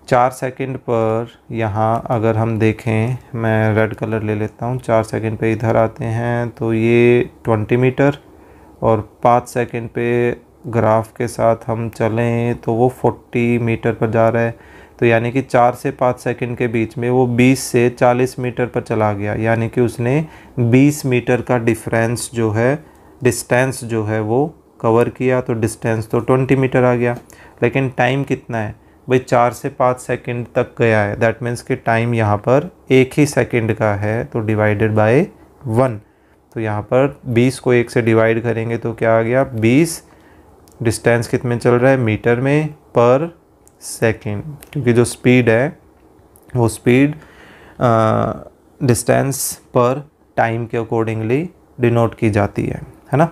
A: 4 सेकंड पर यहाँ अगर हम देखें, मैं रेड कलर ले लेता हूँ, 4 सेकंड पे इधर आते हैं तो ये 20 मीटर और 5 सेकंड पे ग्राफ के साथ हम चलें तो वो 40 मीटर पर जा रहा है। तो यानी कि 4 से 5 सेकंड के बीच में वो 20 से 40 मीटर पर चला गया, यानी कि उसने 20 मीटर का डिफरेंस जो है, डिस्टेंस जो है वो कवर किया। तो डिस्टेंस तो 20 मीटर आ गया, लेकिन टाइम कितना है भाई, 4 से 5 सेकंड तक गया है। दैट मीन्स कि टाइम यहाँ पर 1 ही सेकंड का है तो डिवाइडेड बाय 1। तो यहाँ पर 20 को 1 से डिवाइड करेंगे तो क्या आ गया, 20। डिस्टेंस कितने चल रहा है, मीटर में पर सेकंड, क्योंकि जो स्पीड है वो स्पीड डिस्टेंस पर टाइम के अकॉर्डिंगली डिनोट की जाती है ना।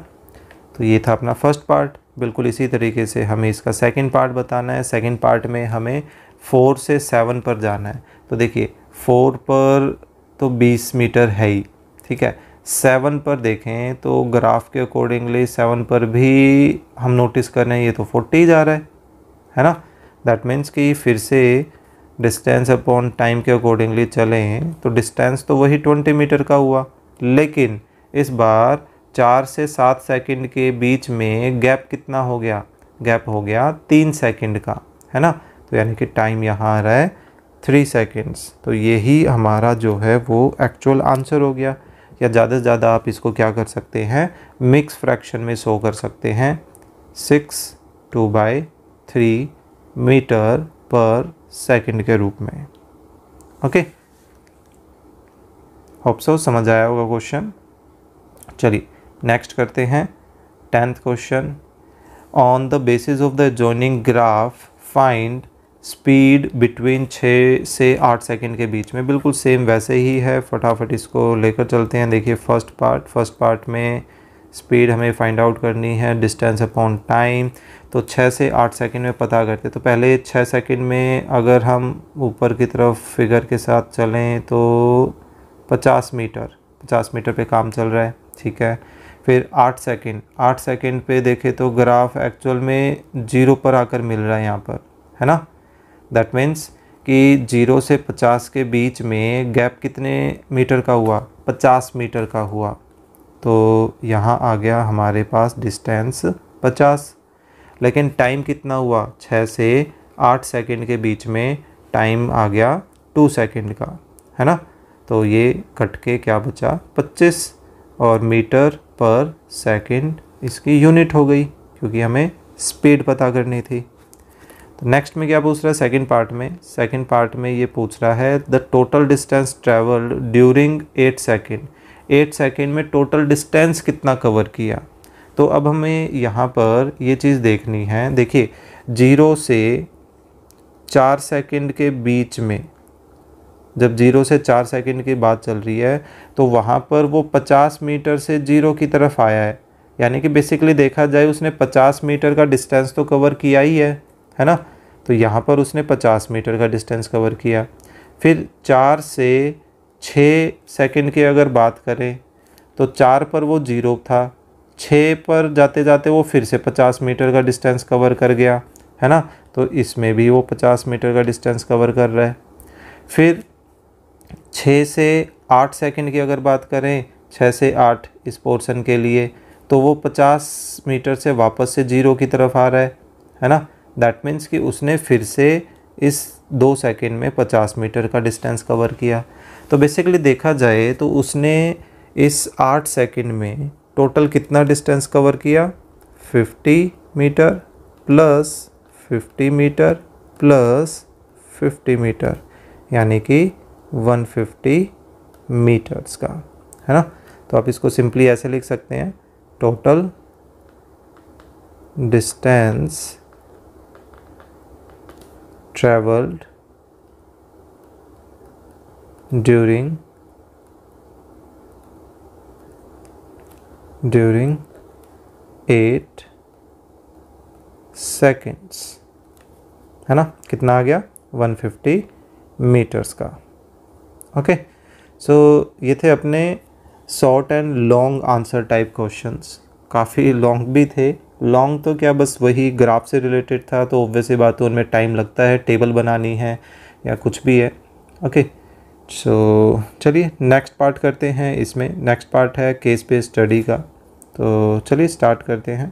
A: तो ये था अपना फर्स्ट पार्ट। बिल्कुल इसी तरीके से हमें इसका सेकंड पार्ट बताना है। सेकंड पार्ट में हमें 4 से 7 पर जाना है। तो देखिए 4 पर तो 20 मीटर है ही, ठीक है। 7 पर देखें तो ग्राफ के अकॉर्डिंगली 7 पर भी हम नोटिस कर रहे हैं ये तो 40 जा रहा है ना। दैट मीन्स कि फिर से डिस्टेंस अपॉन टाइम के अकॉर्डिंगली चलें तो डिस्टेंस तो वही 20 मीटर का हुआ, लेकिन इस बार 4 से 7 सेकंड के बीच में गैप कितना हो गया, गैप हो गया 3 सेकंड का, है ना। तो यानी कि टाइम यहाँ आ रहा है 3 सेकंड्स। तो यही हमारा जो है वो एक्चुअल आंसर हो गया। या ज़्यादा से ज़्यादा आप इसको क्या कर सकते हैं, मिक्स फ्रैक्शन में शो कर सकते हैं, 6/2/3 मीटर पर सेकंड के रूप में। ओके, होप सो समझ आया होगा क्वेश्चन। चलिए नेक्स्ट करते हैं 10th question. On the basis of the joining graph find speed between 6 से 8 सेकंड के बीच में। बिल्कुल सेम वैसे ही है, फटाफट इसको लेकर चलते हैं। देखिए फर्स्ट पार्ट में स्पीड हमें फाइंड आउट करनी है, डिस्टेंस अपॉन टाइम। तो 6 से 8 सेकंड में पता करते, तो पहले 6 सेकंड में अगर हम ऊपर की तरफ फिगर के साथ चलें तो 50 मीटर पे काम चल रहा है, ठीक है। फिर 8 सेकंड पे देखें तो ग्राफ एक्चुअल में 0 पर आकर मिल रहा है यहाँ पर, है ना। दैट मीन्स कि 0 से 50 के बीच में गैप कितने मीटर का हुआ, 50 मीटर का हुआ। तो यहाँ आ गया हमारे पास डिस्टेंस 50, लेकिन टाइम कितना हुआ, 6 से 8 सेकंड के बीच में टाइम आ गया 2 सेकंड का, है ना। तो ये कट के क्या बचा, 25, और मीटर पर सेकंड इसकी यूनिट हो गई क्योंकि हमें स्पीड पता करनी थी। तो नेक्स्ट में क्या पूछ रहा है, सेकंड पार्ट में ये पूछ रहा है the total distance travelled during 8 second. 8 second में टोटल डिस्टेंस कितना कवर किया। तो अब हमें यहाँ पर ये चीज़ देखनी है। देखिए 0 से 4 सेकंड के बीच में, जब 0 से 4 सेकंड की बात चल रही है तो वहाँ पर वो 50 मीटर से 0 की तरफ आया है, यानी कि बेसिकली देखा जाए उसने 50 मीटर का डिस्टेंस तो कवर किया ही है ना। तो यहाँ पर उसने 50 मीटर का डिस्टेंस कवर किया। फिर 4 से 6 सेकंड की अगर बात करें तो 4 पर वो 0 था, 6 पर जाते जाते वो फिर से 50 मीटर का डिस्टेंस कवर कर गया, है ना। तो इसमें भी वो 50 मीटर का डिस्टेंस कवर कर रहा है। फिर 6 से 8 सेकंड की अगर बात करें, 6 से 8 इस पोर्शन के लिए, तो वो 50 मीटर से वापस से 0 की तरफ आ रहा है ना। दैट मीन्स कि उसने फिर से इस 2 सेकंड में 50 मीटर का डिस्टेंस कवर किया। तो बेसिकली देखा जाए तो उसने इस 8 सेकंड में टोटल कितना डिस्टेंस कवर किया, 50 metre plus 50 metre plus 50 metre, यानी कि 150 मीटर्स का, है ना। तो आप इसको सिंपली ऐसे लिख सकते हैं, total distance travelled during 8 seconds, है ना। कितना आ गया, 150 मीटर्स का। ओके, सो ये थे अपने short and long answer type questions. काफ़ी लॉन्ग भी थे, लॉन्ग तो क्या बस वही ग्राफ से रिलेटेड था, तो ऑब्वियसली बात है उनमें टाइम लगता है, टेबल बनानी है या कुछ भी है। ओके, सो चलिए नेक्स्ट पार्ट करते हैं। इसमें नेक्स्ट पार्ट है केस बेस्ड स्टडी का, तो चलिए स्टार्ट करते हैं।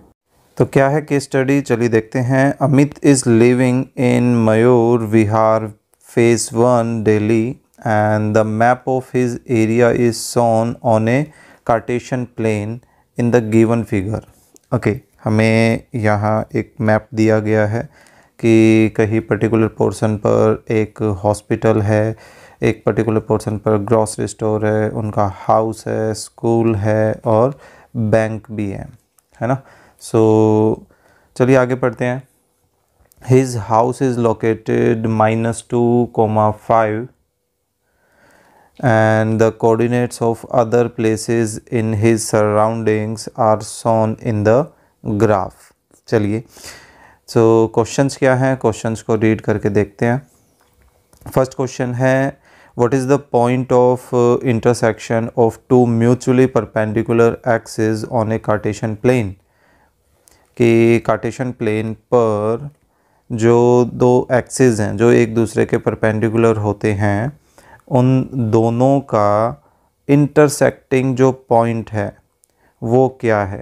A: तो क्या है केस स्टडी, चलिए देखते हैं। Amit is living in Mayur Vihar phase 1 Delhi and the map of his area is shown on a Cartesian plane in the given figure। Okay, हमें यहाँ एक मैप दिया गया है कि कहीं पर्टिकुलर पोर्शन पर एक हॉस्पिटल है, एक पर्टिकुलर पोर्शन पर ग्रॉसरी स्टोर है, उनका हाउस है, स्कूल है और बैंक भी है ना। सो चलिए आगे पढ़ते हैं। His house is located -2, 5 and the coordinates of other places in his surroundings are shown in the graph। चलिए, सो क्वेश्चंस क्या हैं, क्वेश्चंस को रीड करके देखते हैं। फर्स्ट क्वेश्चन है, what is the point of intersection of 2 mutually perpendicular axis on a Cartesian plane. कि Cartesian plane पर जो 2 एक्सिस हैं जो एक दूसरे के परपेंडिकुलर होते हैं, उन दोनों का इंटरसेक्टिंग जो पॉइंट है वो क्या है।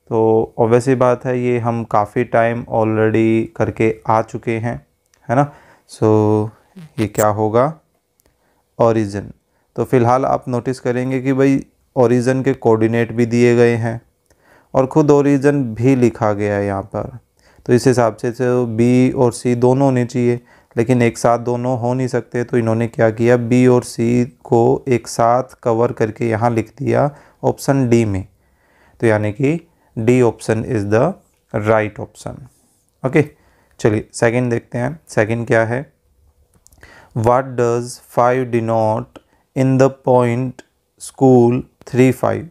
A: तो ऑब्वियसली बात है ये हम काफ़ी टाइम ऑलरेडी करके आ चुके हैं, है ना। सो ये क्या होगा, ओरिजिन। तो फ़िलहाल आप नोटिस करेंगे कि भाई ओरिजिन के कोऑर्डिनेट भी दिए गए हैं और ख़ुद ओरिजिन भी लिखा गया है यहाँ पर। तो इस हिसाब से तो बी और सी दोनों होने चाहिए, लेकिन एक साथ दोनों हो नहीं सकते। तो इन्होंने क्या किया, बी और सी को एक साथ कवर करके यहाँ लिख दिया ऑप्शन डी में। तो यानी कि D option is the right option. Okay, चलिए सेकंड देखते हैं। सेकंड क्या है, what does 5 denote in the point school 3, 5।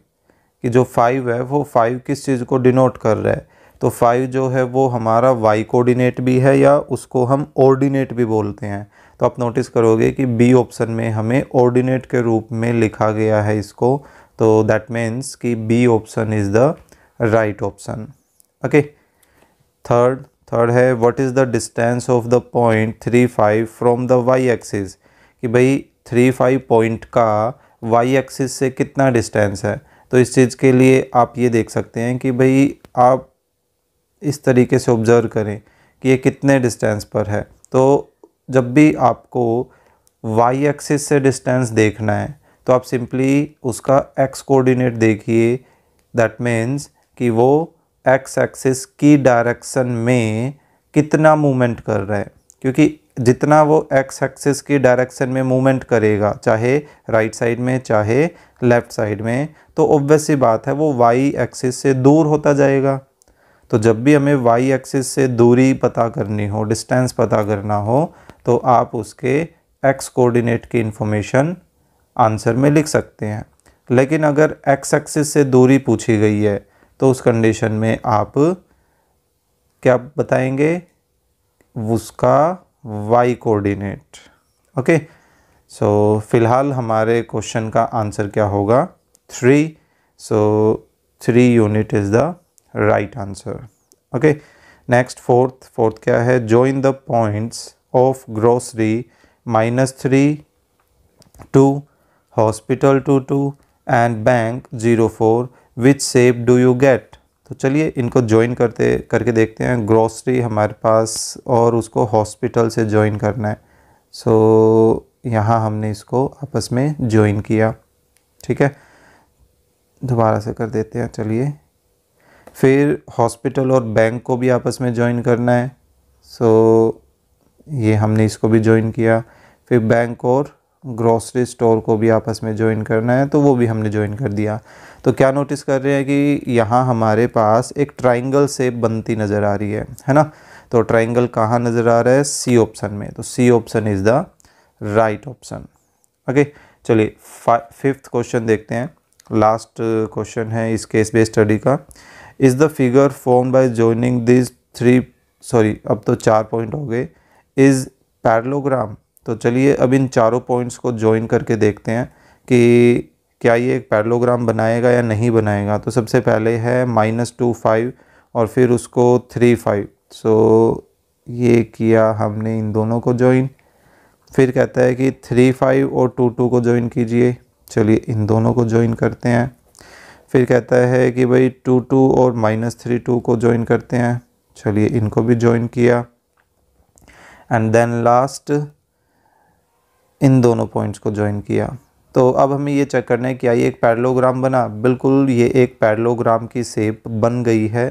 A: कि जो 5 है वो 5 किस चीज़ को डिनोट कर रहा है। तो 5 जो है वो हमारा y कोऑर्डिनेट भी है या उसको हम ऑर्डिनेट भी बोलते हैं। तो आप नोटिस करोगे कि बी ऑप्शन में हमें ऑर्डिनेट के रूप में लिखा गया है इसको। तो दैट मीन्स कि B option is the right option. Okay, third है, what is the distance of the point 3, 5 from the y axis. कि भाई 3, 5 पॉइंट का y एक्सिस से कितना डिस्टेंस है। तो इस चीज़ के लिए आप ये देख सकते हैं कि भाई आप इस तरीके से ऑब्ज़र्व करें कि ये कितने डिस्टेंस पर है। तो जब भी आपको y एक्सिस से डिस्टेंस देखना है तो आप सिंपली उसका x कोऑर्डिनेट देखिए। दैट मीन्स कि वो x एक्सिस की डायरेक्शन में कितना मूवमेंट कर रहा है, क्योंकि जितना वो x एक्सिस की डायरेक्शन में मूवमेंट करेगा, चाहे राइट साइड में चाहे लेफ़्ट साइड में, तो ऑब्वियस सी बात है वो y एक्सिस से दूर होता जाएगा। तो जब भी हमें y एक्सिस से दूरी पता करनी हो, डिस्टेंस पता करना हो, तो आप उसके x कोऑर्डिनेट की इंफॉर्मेशन आंसर में लिख सकते हैं। लेकिन अगर x एक्सिस से दूरी पूछी गई है तो उस कंडीशन में आप क्या बताएंगे, उसका y कोऑर्डिनेट। ओके, सो फिलहाल हमारे क्वेश्चन का आंसर क्या होगा, 3। सो 3 unit is the right answer. Okay, next fourth क्या है, join the points of grocery -3 2, hospital 2 and bank 04, which shape do you gate. तो चलिए इनको ज्वाइन करके देखते हैं। ग्रोसरी हमारे पास और उसको हॉस्पिटल से ज्वाइन करना है। सो यहाँ हमने इसको आपस में ज्वाइन किया, ठीक है। दोबारा से कर देते हैं चलिए। फिर हॉस्पिटल और बैंक को भी आपस में ज्वाइन करना है। सो ये हमने इसको भी ज्वाइन किया। फिर बैंक और ग्रोसरी स्टोर को भी आपस में ज्वाइन करना है, तो वो भी हमने ज्वाइन कर दिया। तो क्या नोटिस कर रहे हैं कि यहाँ हमारे पास एक ट्राइंगल शेप बनती नज़र आ रही है ना। तो ट्राइंगल कहाँ नज़र आ रहा है? सी ऑप्शन में। तो C option is the right option. Okay, चलिए 5th क्वेश्चन देखते हैं। लास्ट क्वेश्चन है इस केस बेस्ड स्टडी का। Is the figure form by joining this 3, sorry अब तो 4 पॉइंट हो गए, इज़ पैरेललोग्राम। तो चलिए अब इन चारों पॉइंट्स को ज्वाइन करके देखते हैं कि क्या ये एक पैरेललोग्राम बनाएगा या नहीं बनाएगा। तो सबसे पहले है -2 5 और फिर उसको 3 5। सो ये किया हमने इन दोनों को ज्वाइन। फिर कहता है कि 3 5 और 2 2 को ज्वाइन कीजिए। चलिए इन दोनों को ज्वाइन करते हैं। फिर कहता है कि भाई 2 2 और -3 2 को ज्वाइन करते हैं। चलिए इनको भी ज्वाइन किया। एंड देन लास्ट इन दोनों पॉइंट्स को ज्वाइन किया। तो अब हमें ये चेक करना है क्या ये एक पैरेललोग्राम बना। बिल्कुल ये एक पैरेललोग्राम की शेप बन गई है,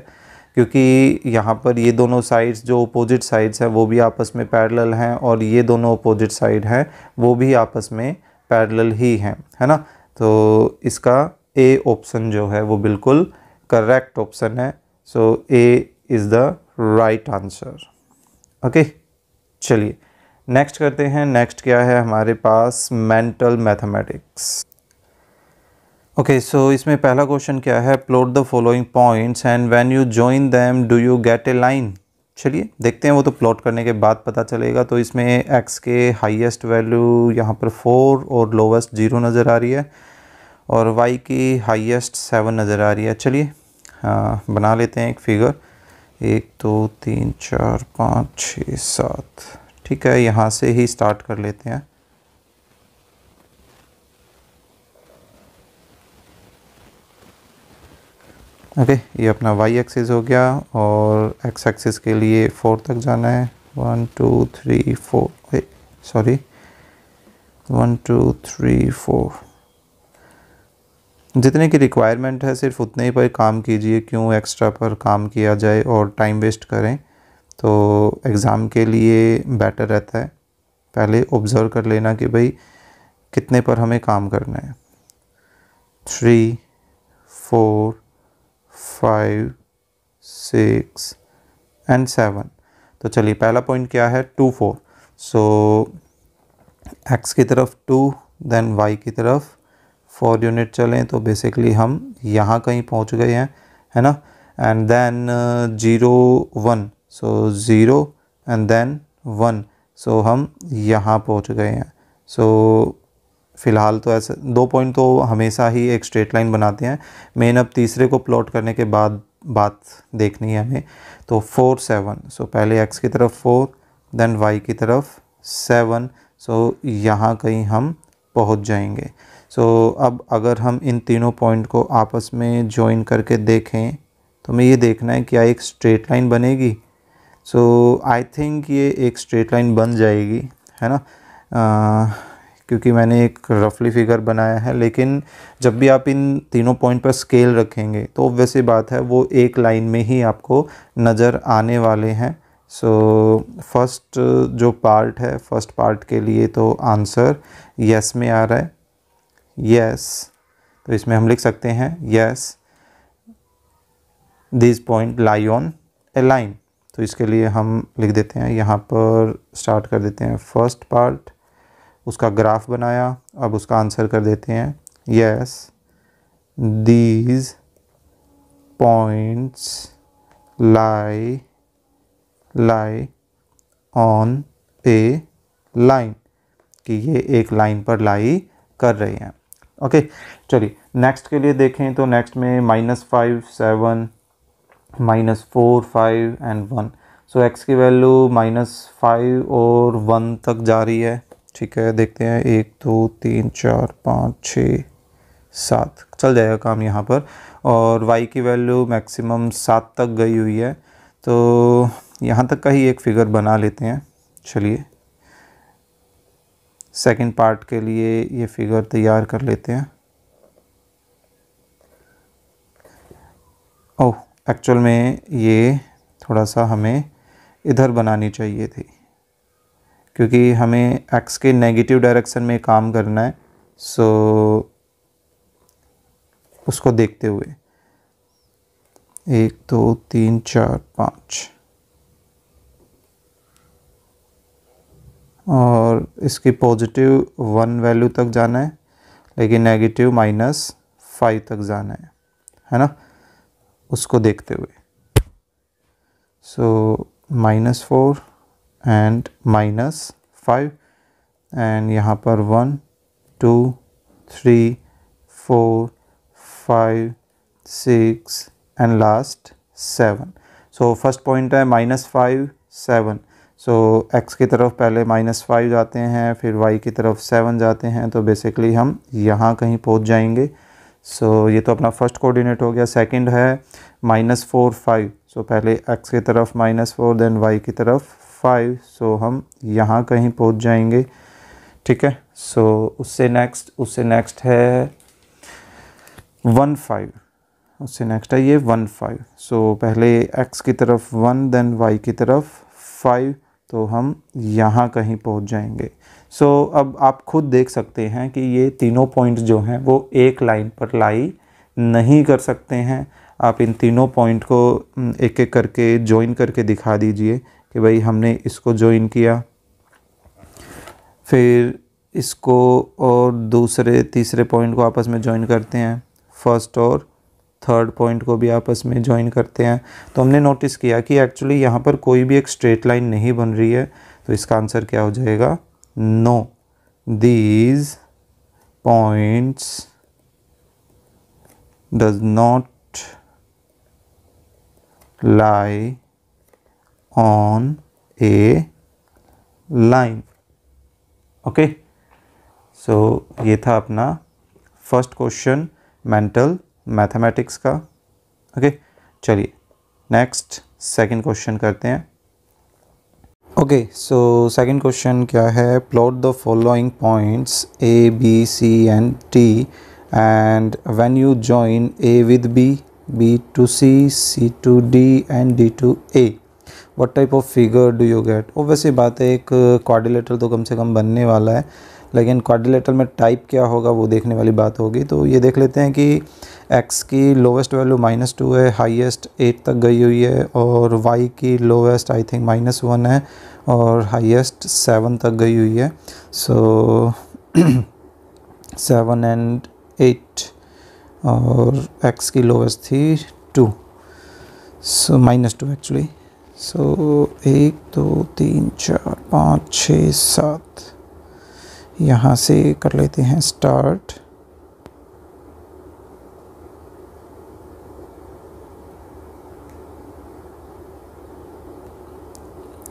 A: क्योंकि यहाँ पर ये दोनों साइड्स जो अपोजिट साइड्स हैं वो भी आपस में पैरेलल हैं और ये दोनों अपोजिट साइड हैं वो भी आपस में पैरेलल ही हैं, है ना। तो इसका ए ऑप्शन जो है वो बिल्कुल करेक्ट ऑप्शन है। So A is the right answer. Okay, चलिए नेक्स्ट करते हैं। नेक्स्ट क्या है हमारे पास? Mental mathematics. ओके, सो इसमें पहला क्वेश्चन क्या है? Plot the following points and when you join them do you get a line. चलिए देखते हैं, वो तो प्लॉट करने के बाद पता चलेगा। तो इसमें x के हाईएस्ट वैल्यू यहाँ पर 4 और लोवेस्ट 0 नज़र आ रही है और y की हाईएस्ट 7 नज़र आ रही है। चलिए बना लेते हैं एक फिगर। 1 2 3 4 5 6 7, ठीक है। यहाँ से ही स्टार्ट कर लेते हैं। ओके, ये अपना y एक्सिस हो गया और x एक्सिस के लिए 4 तक जाना है। 1 2 3 4, सॉरी 1 2 3 4। जितने की रिक्वायरमेंट है सिर्फ उतने ही पर काम कीजिए, क्यों एक्स्ट्रा पर काम किया जाए और टाइम वेस्ट करें। तो एग्ज़ाम के लिए बेटर रहता है पहले ऑब्ज़र्व कर लेना कि भाई कितने पर हमें काम करना है। 3 4 5 6 एंड 7। तो चलिए पहला पॉइंट क्या है? 2 4। सो x की तरफ 2 देन y की तरफ 4 यूनिट चलें तो बेसिकली हम यहाँ कहीं पहुँच गए हैं, है ना। And then 0 1, so 0 and then 1, so हम यहाँ पहुँच गए हैं। सो फ़िलहाल तो ऐसे 2 पॉइंट तो हमेशा ही एक स्ट्रेट लाइन बनाते हैं। मेन अब तीसरे को प्लॉट करने के बाद बात देखनी है हमें। तो 4 7, सो पहले x की तरफ 4 देन y की तरफ 7, सो यहाँ कहीं हम पहुँच जाएंगे। सो अब अगर हम इन तीनों पॉइंट को आपस में ज्वाइन करके देखें तो हमें ये देखना है क्या एक स्ट्रेट लाइन बनेगी। सो आई थिंक ये एक स्ट्रेट लाइन बन जाएगी, है ना। क्योंकि मैंने एक रफली फिगर बनाया है, लेकिन जब भी आप इन तीनों पॉइंट पर स्केल रखेंगे तो ऑब्वियस सी बात है वो एक लाइन में ही आपको नज़र आने वाले हैं। सो फर्स्ट जो पार्ट है, फर्स्ट पार्ट के लिए तो आंसर यस में आ रहा है। यस, तो इसमें हम लिख सकते हैं yes this point lie on a line. तो इसके लिए हम लिख देते हैं, यहाँ पर स्टार्ट कर देते हैं फर्स्ट पार्ट, उसका ग्राफ बनाया। अब उसका आंसर कर देते हैं yes these points lie on a line, कि ये एक लाइन पर लाई कर रहे हैं। ओके, चलिए नेक्स्ट के लिए देखें तो नेक्स्ट में -5 7 -4 5 एंड 1। सो x की वैल्यू -5 और 1 तक जा रही है। ठीक है, देखते हैं 1 2 3 4 5 6 7 चल जाएगा काम यहाँ पर। और y की वैल्यू मैक्सिमम 7 तक गई हुई है, तो यहाँ तक का ही एक फिगर बना लेते हैं। चलिए सेकंड पार्ट के लिए ये फिगर तैयार कर लेते हैं। ओह, एक्चुअल में ये थोड़ा सा हमें इधर बनानी चाहिए थी, क्योंकि हमें x के नेगेटिव डायरेक्शन में काम करना है। सो उसको देखते हुए 1 2 3 4 5 और इसकी पॉजिटिव 1 वैल्यू तक जाना है, लेकिन नेगेटिव -5 तक जाना है ना, उसको देखते हुए। सो -4 एंड -5 एंड यहाँ पर 1 2 3 4 5 6 and last 7। So first point है -5 7। सो x की तरफ पहले -5 जाते हैं, फिर y की तरफ 7 जाते हैं, तो बेसिकली हम यहाँ कहीं पहुँच जाएंगे। सो ये तो अपना फर्स्ट कोऑर्डिनेट हो गया। सेकंड है -4 5। सो पहले x की तरफ -4 देन y की तरफ 5। सो हम यहाँ कहीं पहुँच जाएंगे, ठीक है। सो उससे नेक्स्ट है 1 5। उससे नेक्स्ट है ये 1 5। सो पहले x की तरफ 1 देन y की तरफ 5, तो हम यहाँ कहीं पहुँच जाएंगे। सो अब आप खुद देख सकते हैं कि ये तीनों पॉइंट जो हैं वो एक लाइन पर लाई नहीं कर सकते हैं। आप इन तीनों पॉइंट को एक एक करके जॉइन करके दिखा दीजिए कि भाई हमने इसको जॉइन किया, फिर इसको और दूसरे तीसरे पॉइंट को आपस में जॉइन करते हैं, फर्स्ट और थर्ड पॉइंट को भी आपस में जॉइन करते हैं। तो हमने नोटिस किया कि एक्चुअली यहाँ पर कोई भी एक स्ट्रेट लाइन नहीं बन रही है, तो इसका आंसर क्या हो जाएगा? No, these points does not lie on a line. Okay, so ये था अपना फर्स्ट क्वेश्चन मेंटल मैथमेटिक्स का। ओके, चलिए नेक्स्ट सेकंड क्वेश्चन करते हैं। ओके, सो सेकंड क्वेश्चन क्या है? Plot the following points A, B, C and T and when you join A with B, B to C, C to D and D to A, what type of figure do you get? obviously बात है, एक quadrilateral तो कम से कम बनने वाला है, लेकिन quadrilateral में टाइप क्या होगा वो देखने वाली बात होगी। तो ये देख लेते हैं कि x की लोवेस्ट वैल्यू -2 है, हाईएस्ट 8 तक गई हुई है, और y की लोवेस्ट आई थिंक -1 है और हाईएस्ट 7 तक गई हुई है। सो 7 and 8 और x की लोवेस्ट थी 2, सो -2 एक्चुअली। सो 1 2 3 4 5 6 7 यहाँ से कर लेते हैं स्टार्ट।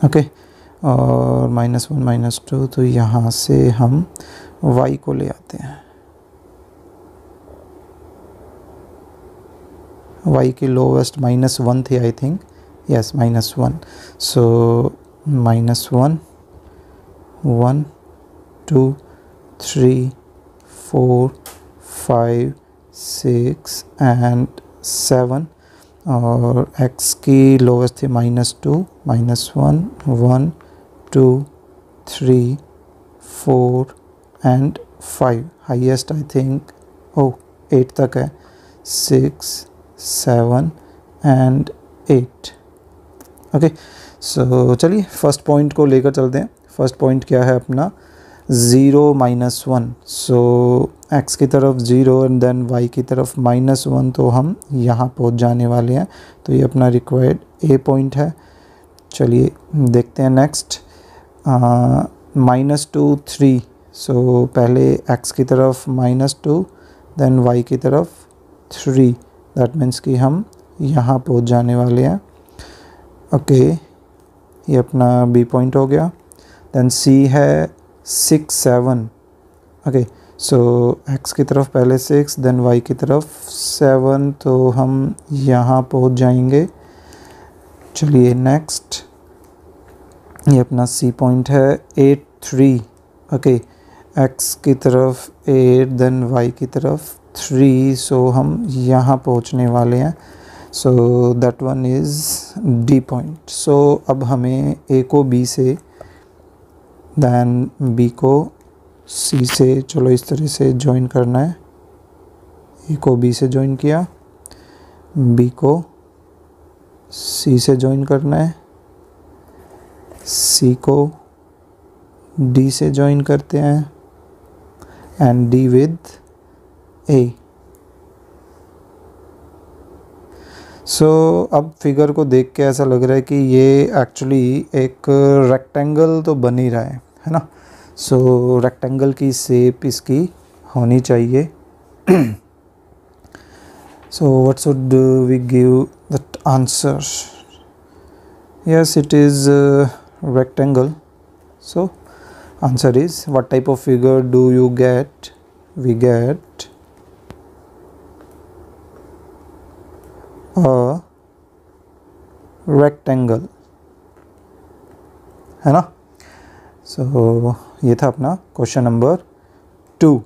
A: ओके, और -1 -2, तो यहाँ से हम y को ले आते हैं। y की लोवेस्ट -1 थी I think, yes -1। So -1 1 2 3 4 5 6 and 7, और x की लोवेस्ट थी -2 -1 1 2 3 4 एंड 5, हाईएस्ट आई थिंक 8 तक है, 6 7 एंड 8। ओके, सो चलिए फर्स्ट पॉइंट को लेकर चलते हैं। फर्स्ट पॉइंट क्या है अपना? 0 -1। सो x की तरफ 0 एंड देन y की तरफ -1, तो हम यहाँ पहुँच जाने वाले हैं। तो ये अपना रिक्वायर्ड A पॉइंट है। चलिए देखते हैं नेक्स्ट। -2 3। सो पहले x की तरफ -2 देन y की तरफ 3, दैट मीन्स कि हम यहाँ पहुँच जाने वाले हैं। ओके, ये अपना B पॉइंट हो गया। देन C है
B: 6 7, ओके। सो x की तरफ पहले 6 देन y की तरफ 7, तो हम यहाँ पहुँच जाएंगे। चलिए नेक्स्ट, ये अपना C पॉइंट है 8 3, ओके। x की तरफ 8 देन y की तरफ 3, सो हम यहाँ पहुँचने वाले हैं। So that one is D point. So अब हमें A को B से दैन B को C से, चलो इस तरह से ज्वाइन करना है। A को B से ज्वाइन किया, B को C से ज्वाइन करना है, C को D से ज्वाइन करते हैं एंड D विद A। सो अब फिगर को देख के ऐसा लग रहा है कि ये एक्चुअली एक रेक्टेंगल तो बन ही रहा है ना। सो रेक्टेंगल की शेप इसकी होनी चाहिए। So what should we give that answer? Yes, it is rectangle. So answer is, what type of figure do you get? We get a rectangle, है ना। सो ये था अपना क्वेश्चन नंबर 2।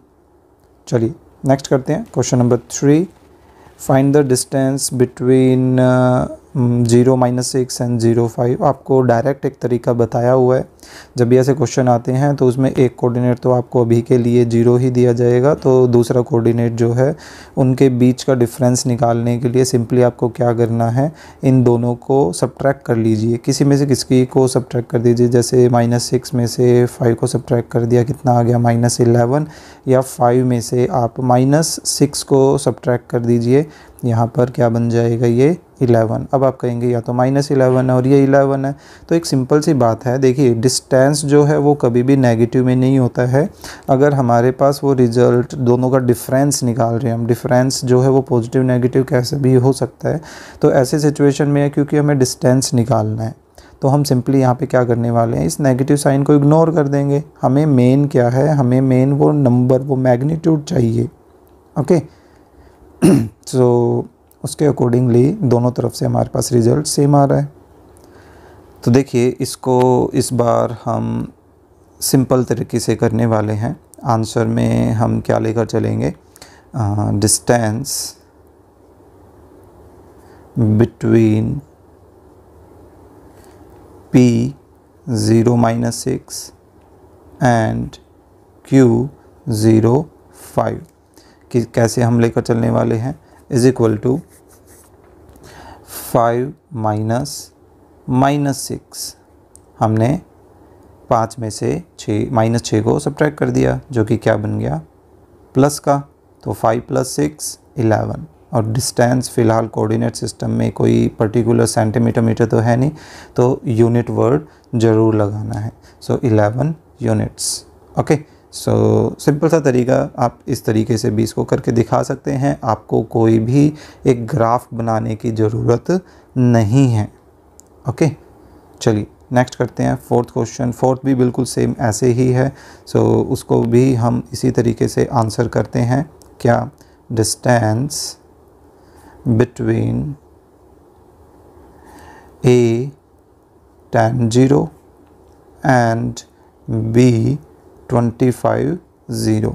B: चलिए नेक्स्ट करते हैं question number 3। Find the distance between 0 -6 and 0 5। आपको direct एक तरीका बताया हुआ है। जब भी ऐसे क्वेश्चन आते हैं तो उसमें एक कोऑर्डिनेट तो आपको अभी के लिए 0 ही दिया जाएगा, तो दूसरा कोऑर्डिनेट जो है उनके बीच का डिफरेंस निकालने के लिए सिंपली आपको क्या करना है, इन दोनों को सब्ट्रैक्ट कर लीजिए। किसी में से किसकी को सब्ट्रैक्ट कर दीजिए। जैसे -6 में से 5 को सब्ट्रैक्ट कर दिया, कितना आ गया -11, या 5 में से आप -6 को सब्ट्रैक्ट कर दीजिए, यहाँ पर क्या बन जाएगा, ये 11। अब आप कहेंगे या तो -11 है और ये 11 है। तो एक सिंपल सी बात है, देखिए डिस्टेंस जो है वो कभी भी नेगेटिव में नहीं होता है। अगर हमारे पास वो रिजल्ट दोनों का डिफरेंस निकाल रहे हैं हम, डिफरेंस जो है वो पॉजिटिव नेगेटिव कैसे भी हो सकता है। तो ऐसे सिचुएशन में है, क्योंकि हमें डिस्टेंस निकालना है, तो हम सिंपली यहाँ पे क्या करने वाले हैं, इस नेगेटिव साइन को इग्नोर कर देंगे। हमें मेन क्या है, हमें मेन वो नंबर, वो मैग्नीट्यूड चाहिए, ओके। सो उसके अकॉर्डिंगली दोनों तरफ से हमारे पास रिजल्ट सेम आ रहा है। तो देखिए इसको इस बार हम सिंपल तरीके से करने वाले हैं। आंसर में हम क्या लेकर चलेंगे, distance between P 0 -6 and Q 0 5 कि कैसे हम लेकर चलने वाले हैं, इज इक्वल टू 5 -6। हमने 5 में से -6 को सब्ट्रैक्ट कर दिया, जो कि क्या बन गया, प्लस का। तो 5 + 6 11। और डिस्टेंस फ़िलहाल कोऑर्डिनेट सिस्टम में कोई पर्टिकुलर सेंटीमीटर मीटर तो है नहीं, तो यूनिट वर्ड ज़रूर लगाना है। सो 11 यूनिट्स, ओके। सो सिंपल सा तरीका, आप इस तरीके से भी इसको करके दिखा सकते हैं। आपको कोई भी एक ग्राफ बनाने की ज़रूरत नहीं है, ओके। चलिए नेक्स्ट करते हैं फोर्थ क्वेश्चन। फोर्थ भी बिल्कुल सेम ऐसे ही है। सो उसको भी हम इसी तरीके से आंसर करते हैं। क्या, distance between A 10 0 and B 25 0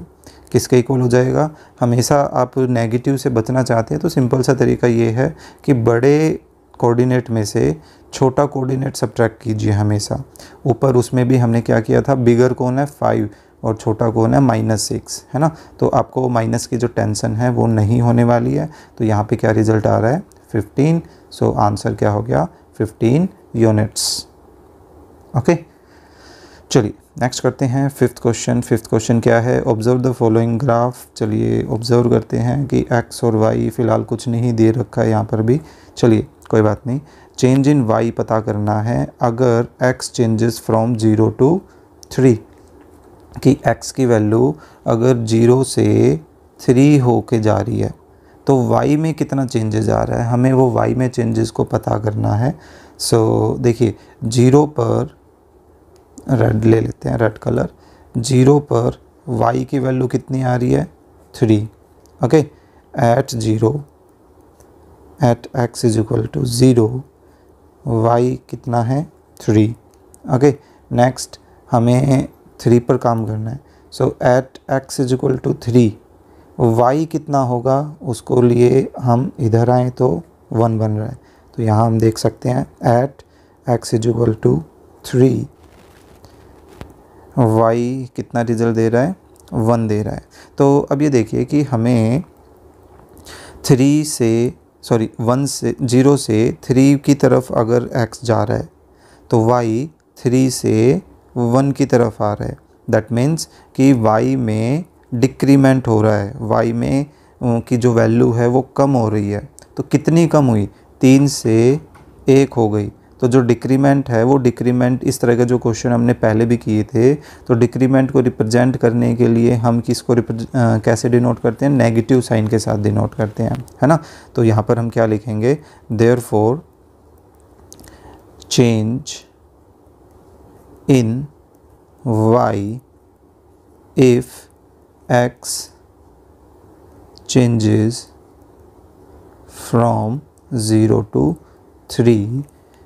B: किसके इक्वल हो जाएगा। हमेशा आप नेगेटिव से बचना चाहते हैं तो सिंपल सा तरीका ये है कि बड़े कोऑर्डिनेट में से छोटा कोऑर्डिनेट सब्ट्रैक्ट कीजिए हमेशा। ऊपर उसमें भी हमने क्या किया था, बिगर कौन है 5 और छोटा कौन है -6, है ना। तो आपको माइनस की जो टेंशन है वो नहीं होने वाली है। तो यहाँ पे क्या रिजल्ट आ रहा है, 15। सो आंसर क्या हो गया, 15 यूनिट्स, ओके। चलिए नेक्स्ट करते हैं फिफ्थ क्वेश्चन। फिफ्थ क्वेश्चन क्या है, ऑब्जर्व द फॉलोइंग ग्राफ। चलिए ऑब्जर्व करते हैं कि x और y फ़िलहाल कुछ नहीं दे रखा है यहाँ पर भी। चलिए कोई बात नहीं, चेंज इन y पता करना है। अगर x चेंजेस फ्रॉम 0 to 3, कि x की वैल्यू अगर 0 से 3 होके जा रही है तो y में कितना चेंजेस आ रहा है, हमें वो y में चेंजेस को पता करना है। सो देखिए 0 पर रेड ले लेते हैं, रेड कलर। 0 पर y की वैल्यू कितनी आ रही है 3, okay. At 0 at x is equal to 0 y कितना है 3, ओके। नेक्स्ट हमें 3 पर काम करना है। So at x is equal to 3 y कितना होगा उसको लिए हम इधर आए तो 1 बन रहा है, तो यहाँ हम देख सकते हैं at x is equal to 3 y कितना रिजल्ट दे रहा है 1 दे रहा है। तो अब ये देखिए कि हमें 1 से 0 से 3 की तरफ अगर x जा रहा है तो y 3 से 1 की तरफ आ रहा है। दैट मीन्स कि y में डिक्रीमेंट हो रहा है, y में की जो वैल्यू है वो कम हो रही है। तो कितनी कम हुई 3 से 1 हो गई। तो जो डिक्रीमेंट है वो डिक्रीमेंट, इस तरह के जो क्वेश्चन हमने पहले भी किए थे, तो डिक्रीमेंट को रिप्रेजेंट करने के लिए हम किसको कैसे डिनोट करते हैं, नेगेटिव साइन के साथ डिनोट करते हैं, है ना। तो यहाँ पर हम क्या लिखेंगे, therefore change in y if x changes from 0 to 3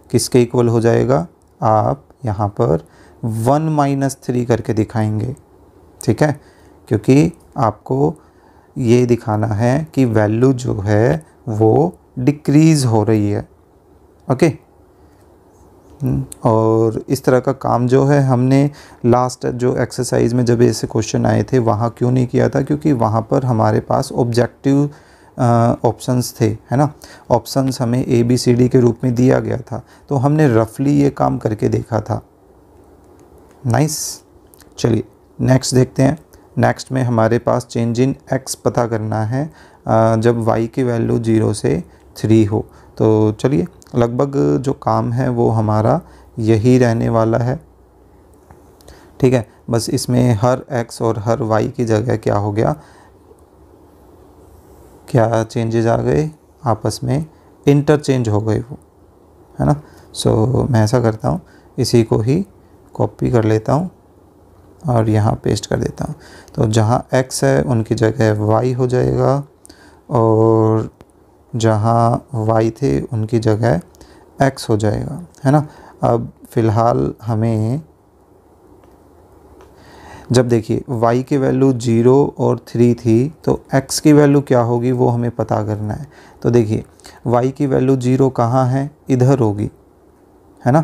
B: किसके इक्वल हो जाएगा, आप यहाँ पर 1 माइनस 3 करके दिखाएंगे, ठीक है, क्योंकि आपको ये दिखाना है कि वैल्यू जो है वो डिक्रीज़ हो रही है, ओके। और इस तरह का काम जो है हमने लास्ट जो एक्सरसाइज में जब ऐसे क्वेश्चन आए थे वहाँ क्यों नहीं किया था, क्योंकि वहाँ पर हमारे पास ऑब्जेक्टिव ऑप्शंस थे, है ना। ऑप्शंस हमें ABCD के रूप में दिया गया था, तो हमने रफली ये काम करके देखा था। नाइस, चलिए नेक्स्ट देखते हैं। नेक्स्ट में हमारे पास चेंज इन x पता करना है जब y की वैल्यू 0 से 3 हो। तो चलिए लगभग जो काम है वो हमारा यही रहने वाला है, ठीक है। बस इसमें हर x और हर y की जगह क्या हो गया, क्या चेंजेस आ गए, आपस में इंटरचेंज हो गए वो, है ना। सो मैं ऐसा करता हूँ, इसी को ही कॉपी कर लेता हूँ और यहाँ पेस्ट कर देता हूँ। तो जहाँ x है उनकी जगह y हो जाएगा, और जहाँ y थे उनकी जगह x हो जाएगा, है ना। अब फ़िलहाल हमें जब देखिए y की वैल्यू 0 और 3 थी तो x की वैल्यू क्या होगी वो हमें पता करना है। तो देखिए y की वैल्यू 0 कहाँ है, इधर होगी, है ना।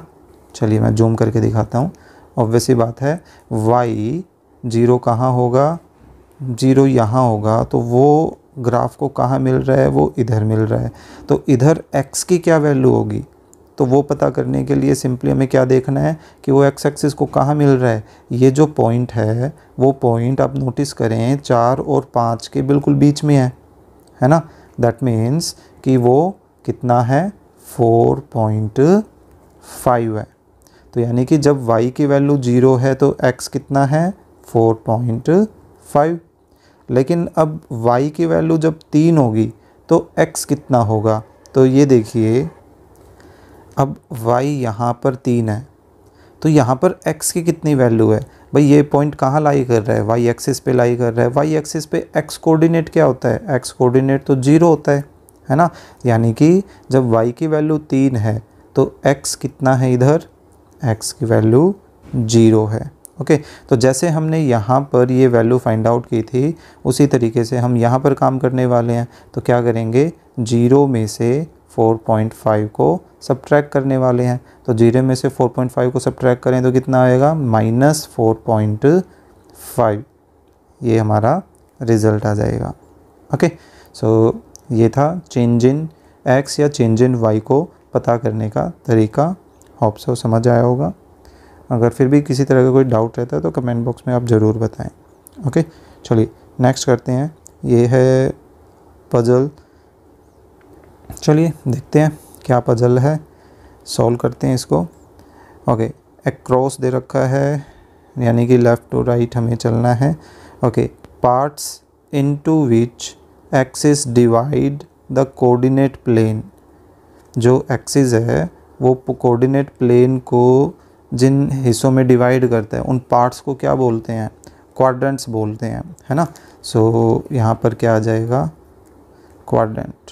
B: चलिए मैं जूम करके दिखाता हूँ। ऑब्वियसली बात है y 0 कहाँ होगा, 0 यहाँ होगा, तो वो ग्राफ को कहाँ मिल रहा है, वो इधर मिल रहा है। तो इधर x की क्या वैल्यू होगी, तो वो पता करने के लिए सिंपली हमें क्या देखना है कि वो x एक्सिस को कहाँ मिल रहा है। ये जो पॉइंट है वो पॉइंट आप नोटिस करें 4 और 5 के बिल्कुल बीच में है ना। दैट मीन्स कि वो कितना है 4.5 है। तो यानी कि जब y की वैल्यू 0 है तो x कितना है 4.5। लेकिन अब y की वैल्यू जब 3 होगी तो x कितना होगा, तो ये देखिए अब y यहाँ पर 3 है, तो यहाँ पर x की कितनी वैल्यू है। भाई ये पॉइंट कहाँ लाई कर रहा है, y एक्सिस पे लाई कर रहा है। y एक्सिस पे x कोऑर्डिनेट क्या होता है, x कोऑर्डिनेट तो 0 होता है ना। यानी कि जब y की वैल्यू 3 है तो x कितना है, इधर x की वैल्यू 0 है, ओके। तो जैसे हमने यहाँ पर ये वैल्यू फाइंड आउट की थी उसी तरीके से हम यहाँ पर काम करने वाले हैं। तो क्या करेंगे, 0 में से 4.5 को सब्ट्रैक्ट करने वाले हैं। तो 0 में से 4.5 को सब्ट्रैक्ट करें तो कितना आएगा, -4.5। ये हमारा रिज़ल्ट आ जाएगा, ओके। सो ये था चेंज इन x या चेंज इन y को पता करने का तरीका। होप सो समझ आया होगा। अगर फिर भी किसी तरह का कोई डाउट रहता है तो कमेंट बॉक्स में आप ज़रूर बताएं, ओके। चलिए नेक्स्ट करते हैं, ये है पज़ल। चलिए देखते हैं क्या पज़ल है, सॉल्व करते हैं इसको, ओके। एक क्रॉस दे रखा है, यानी कि लेफ़्ट टू राइट हमें चलना है, okay. Parts into which axis divide the coordinate plane. जो एक्सिस है वो कोऑर्डिनेट प्लेन को जिन हिस्सों में डिवाइड करता है उन पार्ट्स को क्या बोलते हैं, क्वाड्रेंट्स बोलते हैं, है ना। सो यहाँ पर क्या आ जाएगा, क्वाड्रेंट,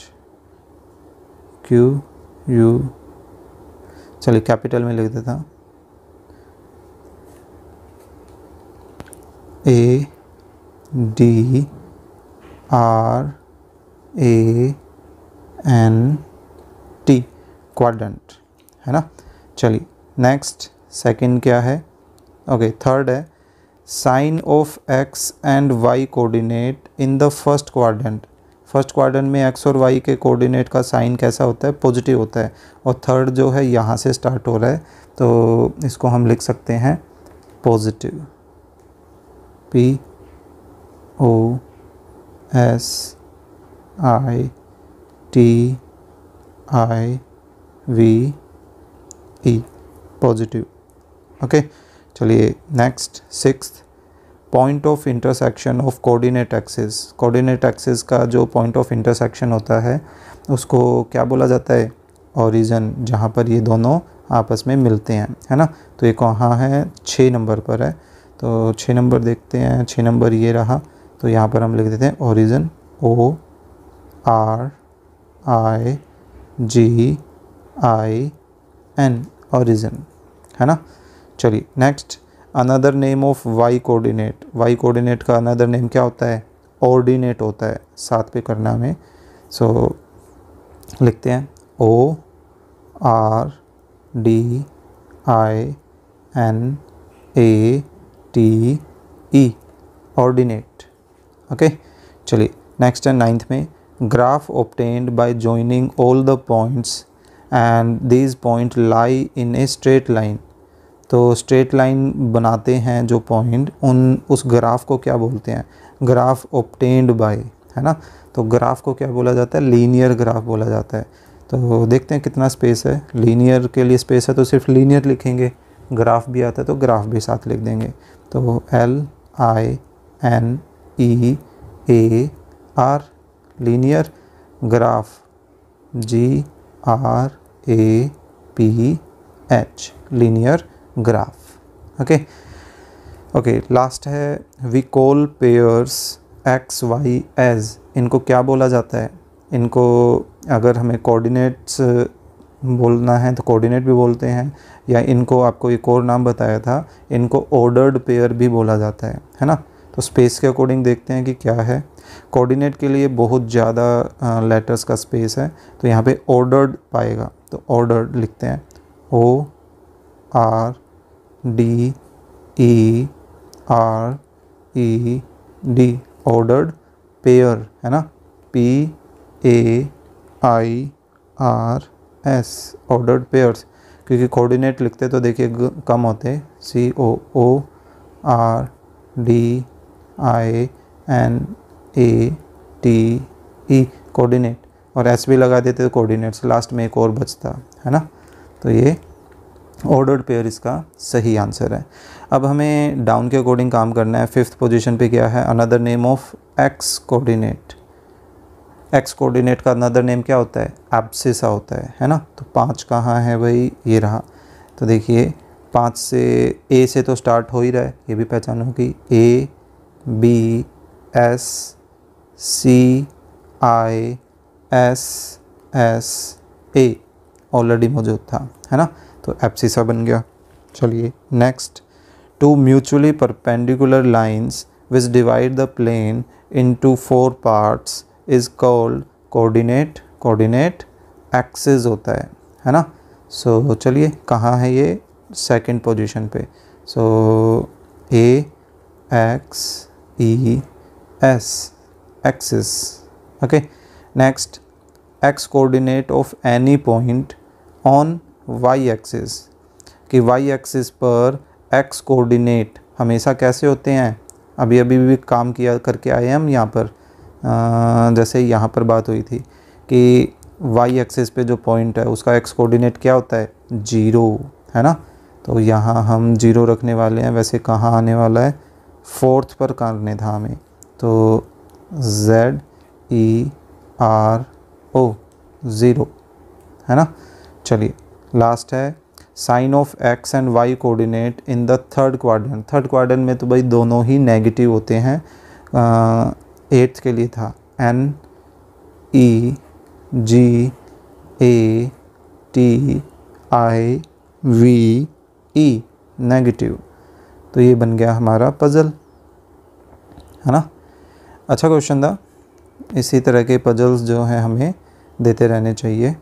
B: क्यू यू, चलिए कैपिटल में लिख देता, A D R A N T, quadrant, है ना। चलिए नेक्स्ट सेकंड क्या है, ओके थर्ड है sign of X and Y coordinate in the first quadrant. First quadrant में एक्स और वाई के कोऑर्डिनेट का साइन कैसा होता है, पॉजिटिव होता है, और थर्ड जो है यहाँ से स्टार्ट हो रहा है, तो इसको हम लिख सकते हैं positive, P O S I T I V E, positive. Okay चलिए next sixth, point of intersection of coordinate axis. Coordinate axis का जो पॉइंट ऑफ इंटरसेक्शन होता है उसको क्या बोला जाता है, ओरिजिन, जहाँ पर ये दोनों आपस में मिलते हैं, है ना। तो ये कहाँ है, 6 नंबर पर है, तो 6 नंबर देखते हैं, 6 नंबर ये रहा, तो यहाँ पर हम लिख देते हैं origin, O R I G I N, origin, है ना। चलिए next, another name of Y coordinate. Y coordinate का अनदर नेम क्या होता है, ऑर्डिनेट होता है, साथ पे करना हमें। सो लिखते हैं O R D I N A T E, ordinate. Okay चलिए नेक्स्ट है 9th में, graph obtained by joining all the points and these point lie in a straight line. तो स्ट्रेट लाइन बनाते हैं जो पॉइंट, उस ग्राफ को क्या बोलते हैं, ग्राफ ऑब्टेन्ड बाय, है ना। तो ग्राफ को क्या बोला जाता है, लीनियर ग्राफ बोला जाता है। तो देखते हैं कितना स्पेस है, लीनियर के लिए स्पेस है तो सिर्फ लीनियर लिखेंगे, ग्राफ भी आता है तो ग्राफ भी साथ लिख देंगे। तो L I N E A R, linear, graph G R A P H, linear graph. Okay last है, we call pairs x y as. इनको क्या बोला जाता है, इनको अगर हमें कोऑर्डिनेट्स बोलना है तो कोऑर्डिनेट भी बोलते हैं, या इनको आपको एक और नाम बताया था, इनको ऑर्डर्ड पेयर भी बोला जाता है ना। तो स्पेस के अकॉर्डिंग देखते हैं कि क्या है। कोऑर्डिनेट के लिए बहुत ज़्यादा लेटर्स का स्पेस है, तो यहाँ पे ऑर्डर्ड पाएगा, तो ऑर्डर्ड लिखते हैं, O R D E R E D, ordered pair, है ना, P A I R S, ordered pairs. क्योंकि कोऑर्डिनेट लिखते तो देखिए कम होते, C O O R D I N A T E, coordinate, और एस भी लगा देते तो कोऑर्डिनेट्स, लास्ट में एक और बचता, है ना। तो ये ऑर्डर्ड पेयर इसका सही आंसर है। अब हमें डाउन के अकॉर्डिंग काम करना है। 5th पोजीशन पे क्या है, another name of x coordinate. X coordinate का अनदर नेम क्या होता है, एब्सिसा होता है ना। तो 5 कहाँ है भाई, ये रहा। तो देखिए 5 से, ए से तो स्टार्ट हो ही रहा है, ये भी पहचानो कि A B S C I S S A already मौजूद था, है ना। तो एब्सिसा बन गया। चलिए next, 2 mutually perpendicular lines which divide the plane into 4 parts is called coordinate. Coordinate axis होता है ना। सो चलिए कहाँ है ये, 2nd पोजीशन पे। So A X E S, axis. Okay next, x coordinate of any point on y axis, कि y axis पर एक्स कोऑर्डिनेट हमेशा कैसे होते हैं, अभी भी काम किया करके आए हैं हम यहाँ पर। जैसे यहाँ पर बात हुई थी कि वाई एक्सिस पे जो पॉइंट है उसका एक्स कोऑर्डिनेट क्या होता है, 0, है ना। तो यहाँ हम 0 रखने वाले हैं। वैसे कहाँ आने वाला है, 4th पर करने था हमें, तो Z E R O, 0, है ना। चलिए लास्ट है sign of X and Y coordinate in the third quadrant. Third quadrant में तो भाई दोनों ही नेगेटिव होते हैं। 8th के लिए था N E G A T I V E negative. तो ये बन गया हमारा पज़ल, है ना। अच्छा क्वेश्चन था। इसी तरह के पजल्स जो हैं हमें देते रहने चाहिए।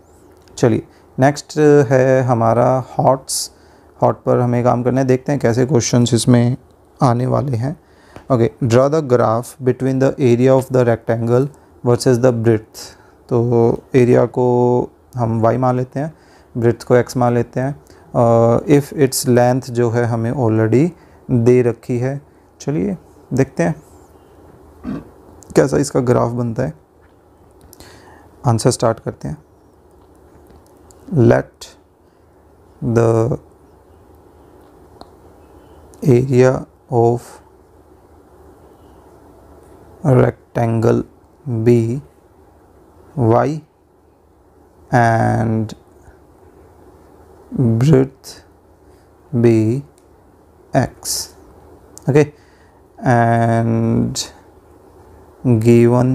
B: चलिए नेक्स्ट है हमारा हॉट्स। हॉट पर हमें काम करना है, देखते हैं कैसे क्वेश्चंस इसमें आने वाले हैं। Okay, draw the graph between the area of the rectangle versus the breadth. तो एरिया को हम y मान लेते हैं, ब्रेड्थ को x मान लेते हैं। इफ़ इट्स लेंथ जो है हमें ऑलरेडी दे रखी है। चलिए देखते हैं कैसा इसका ग्राफ बनता है। आंसर स्टार्ट करते हैं। Let the area of rectangle be y and breadth be x. Okay, and given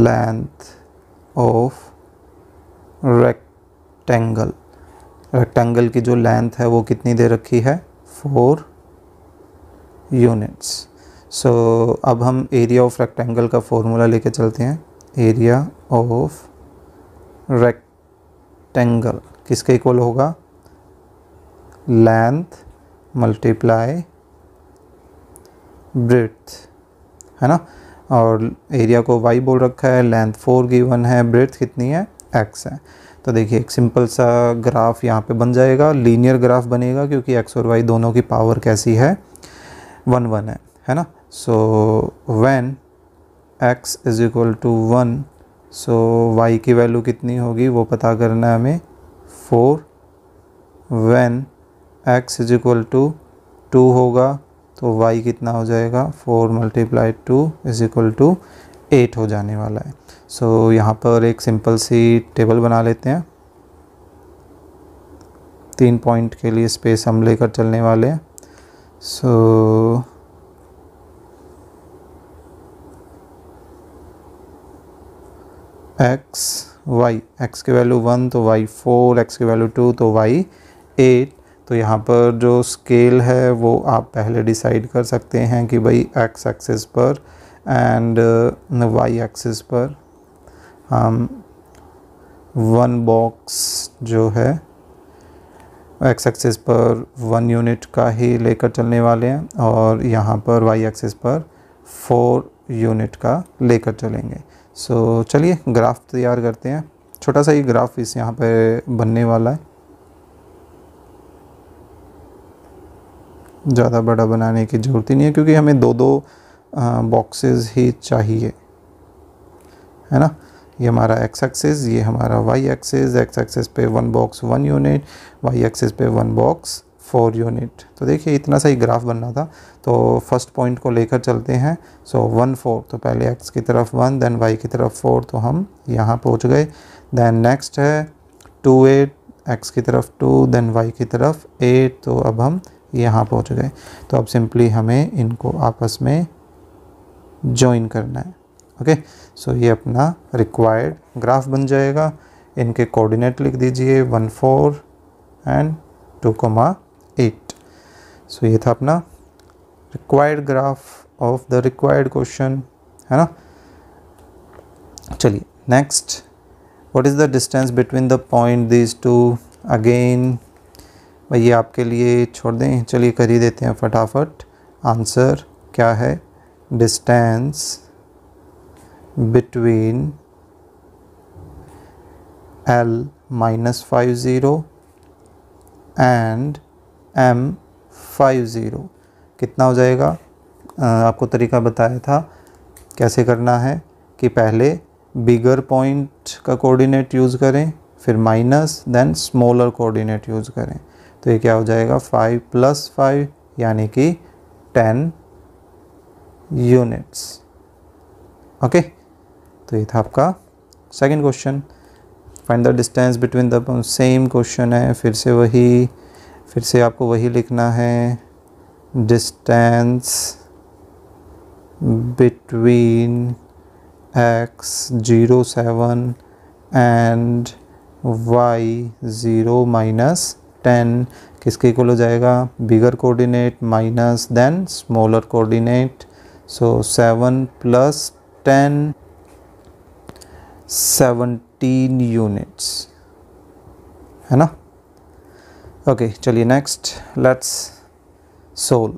B: length of rectangle, rectangle की जो लेंथ है वो कितनी दे रखी है, 4 यूनिट्स। सो अब हम एरिया ऑफ रेक्टेंगल का फॉर्मूला लेके चलते हैं। एरिया ऑफ रेक्टेंगल किसके इक्वल होगा, लेंथ मल्टीप्लाई ब्रेड्थ, है ना। और एरिया को y बोल रखा है, लेंथ 4 गिवन है, ब्रेड्थ कितनी है, x है। तो देखिए एक सिंपल सा ग्राफ यहाँ पे बन जाएगा, लीनियर ग्राफ बनेगा क्योंकि x और y दोनों की पावर कैसी है, 1 1 है ना। So when x is equal to 1, so y की वैल्यू कितनी होगी वो पता करना है हमें, 4। When x is equal to 2 होगा तो y कितना हो जाएगा, 4 मल्टीप्लाई 2 इज इक्वल टू 8 हो जाने वाला है। सो यहाँ पर एक सिंपल सी टेबल बना लेते हैं। 3 पॉइंट के लिए स्पेस हम लेकर चलने वाले हैं। सो x y, x की वैल्यू 1 तो y 4, x की वैल्यू 2 तो y 8। तो यहाँ पर जो स्केल है वो आप पहले डिसाइड कर सकते हैं कि भाई x एक्सिस पर एंड y एक्सिस पर हम 1 बॉक्स जो है x एक्सिस पर 1 यूनिट का ही लेकर चलने वाले हैं और यहाँ पर y एक्सिस पर 4 यूनिट का लेकर चलेंगे। सो चलिए ग्राफ तैयार करते हैं। छोटा सा ही ग्राफ इस यहाँ पे बनने वाला है, ज़्यादा बड़ा बनाने की ज़रूरत ही नहीं है क्योंकि हमें 2-2 बॉक्सेस ही चाहिए, है ना। ये हमारा x एक्सिस, ये हमारा y एक्सिस। x एक्सिस पे 1 बॉक्स 1 यूनिट, y एक्सिस पे 1 बॉक्स 4 यूनिट। तो देखिए इतना सा ही ग्राफ बनना था। तो फर्स्ट पॉइंट को लेकर चलते हैं। सो 1 4, तो पहले x की तरफ 1 देन y की तरफ 4, तो हम यहाँ पहुँच गए। देन नेक्स्ट है 2 8, x की तरफ 2 देन y की तरफ 8, तो अब हम यहाँ पहुँच गए। तो अब सिंपली हमें इनको आपस में जॉइन करना है। ओके, सो ये अपना रिक्वायर्ड ग्राफ बन जाएगा। इनके कोऑर्डिनेट लिख दीजिए 1 4 एंड 2,8। सो ये था अपना required graph of the required question, है ना। चलिए next, what is the distance between the point these two. Again भाई ये आपके लिए छोड़ दें, चलिए कर ही देते हैं फटाफट। आंसर क्या है, distance between L -50 and M50 कितना हो जाएगा। आपको तरीका बताया था कैसे करना है कि पहले बिगर पॉइंट का कोऑर्डिनेट यूज़ करें, फिर minus, then smaller coordinate use करें। तो ये क्या हो जाएगा, 5 + 5 यानी कि 10 यूनिट्स। ओके, तो ये था आपका second question. Find the distance between the, same question है, फिर से आपको वही लिखना है, distance between x07 and y0 - 10 किसके इक्वल हो जाएगा, bigger coordinate minus then smaller coordinate, so 7 + 10 17 units, है ना। ओके चलिए नेक्स्ट लेट्स सोल्व।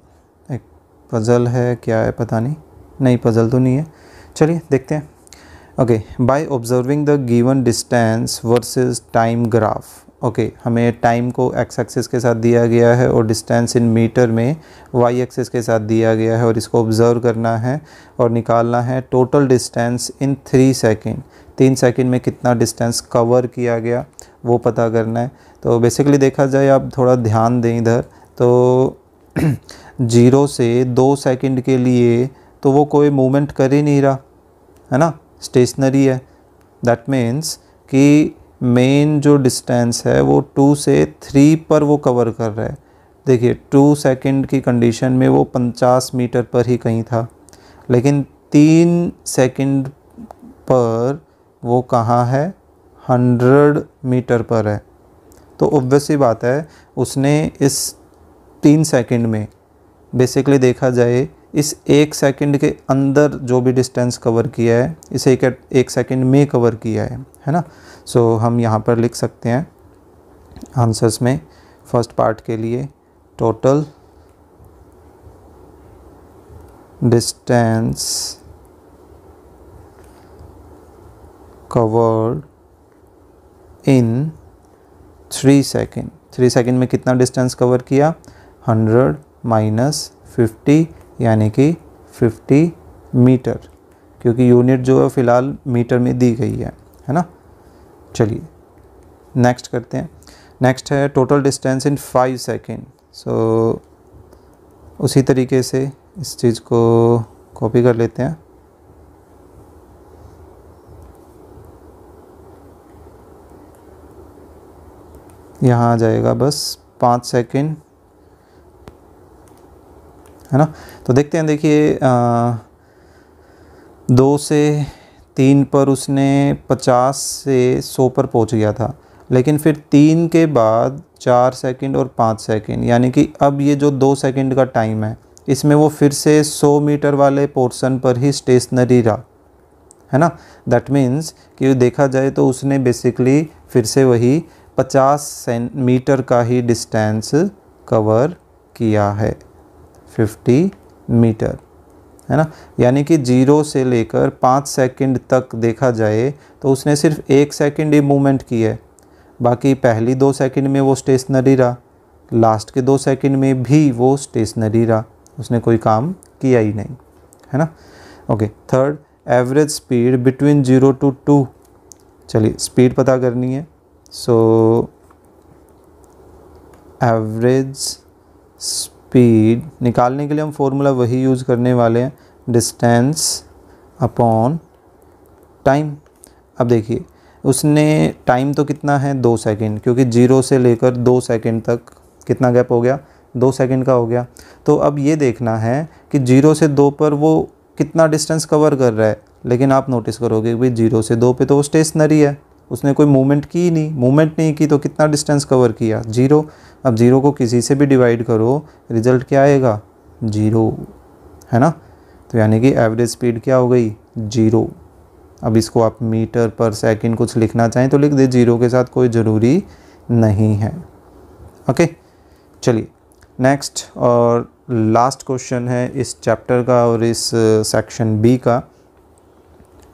B: एक पज़ल है, क्या है पता नहीं पज़ल तो नहीं है, चलिए देखते हैं। Okay, by observing the given distance versus time graph. Okay, हमें टाइम को एक्स एक्सिस के साथ दिया गया है और डिस्टेंस इन मीटर में वाई एक्सिस के साथ दिया गया है, और इसको ऑब्ज़र्व करना है और निकालना है total distance in 3 second. 3 second में कितना डिस्टेंस कवर किया गया वो पता करना है। तो बेसिकली देखा जाए, आप थोड़ा ध्यान दें इधर, तो 0 से 2 सेकेंड के लिए तो वो कोई मूवमेंट कर ही नहीं रहा है ना, स्टेशनरी है। दैट मीन्स कि मेन जो डिस्टेंस है वो 2 से 3 पर वो कवर कर रहा है। देखिए 2 सेकेंड की कंडीशन में वो 50 मीटर पर ही कहीं था, लेकिन 3 सेकेंड पर वो कहाँ है, 100 मीटर पर है। तो ऑब्वियस सी बात है, उसने इस 3 सेकेंड में बेसिकली देखा जाए इस 1 सेकेंड के अंदर जो भी डिस्टेंस कवर किया है, इसे 1 सेकेंड में कवर किया है ना। सो हम यहाँ पर लिख सकते हैं आंसर्स में, फर्स्ट पार्ट के लिए total distance covered in 3 second. 3 second में कितना डिस्टेंस कवर किया, 100 - 50 यानी कि 50 मीटर, क्योंकि यूनिट जो है फ़िलहाल मीटर में दी गई है ना। चलिए नेक्स्ट करते हैं। नेक्स्ट है टोटल डिस्टेंस इन 5 सेकेंड। सो उसी तरीके से इस चीज़ को कॉपी कर लेते हैं। यहाँ आ जाएगा बस 5 सेकेंड, है ना। तो देखते हैं, देखिए 2 से 3 पर उसने 50 से 100 पर पहुंच गया था, लेकिन फिर 3 के बाद 4 सेकंड और 5 सेकंड, यानी कि अब ये जो 2 सेकंड का टाइम है, इसमें वो फिर से 100 मीटर वाले पोर्शन पर ही स्टेशनरी रहा, है ना। दैट मीन्स कि देखा जाए तो उसने बेसिकली फिर से वही 50 मीटर का ही डिस्टेंस कवर किया है, 50 मीटर, है ना। यानी कि 0 से लेकर 5 सेकंड तक देखा जाए तो उसने सिर्फ 1 सेकंड ही मूवमेंट की है, बाकी पहली 2 सेकंड में वो स्टेशनरी रहा, लास्ट के 2 सेकंड में भी वो स्टेशनरी रहा, उसने कोई काम किया ही नहीं, है ना। Okay, third average speed between 0 to 2। चलिए स्पीड पता करनी है। सो एवरेज स्पीड निकालने के लिए हम फॉर्मूला वही यूज़ करने वाले हैं, डिस्टेंस अपॉन टाइम। अब देखिए उसने टाइम तो कितना है 2 सेकंड, क्योंकि 0 से लेकर 2 सेकंड तक कितना गैप हो गया, 2 सेकंड का हो गया। तो अब ये देखना है कि 0 से 2 पर वो कितना डिस्टेंस कवर कर रहा है, लेकिन आप नोटिस करोगे भाई 0 से 2 पे तो वो स्टेशनरी है, उसने कोई मूवमेंट की नहीं, मूवमेंट नहीं की तो कितना डिस्टेंस कवर किया, 0। अब 0 को किसी से भी डिवाइड करो, रिजल्ट क्या आएगा, 0, है ना। तो यानी कि एवरेज स्पीड क्या हो गई, 0। अब इसको आप मीटर पर सेकंड कुछ लिखना चाहें तो लिख दे, 0 के साथ कोई ज़रूरी नहीं है। ओके चलिए नेक्स्ट और लास्ट क्वेश्चन है इस चैप्टर का और इस सेक्शन बी का,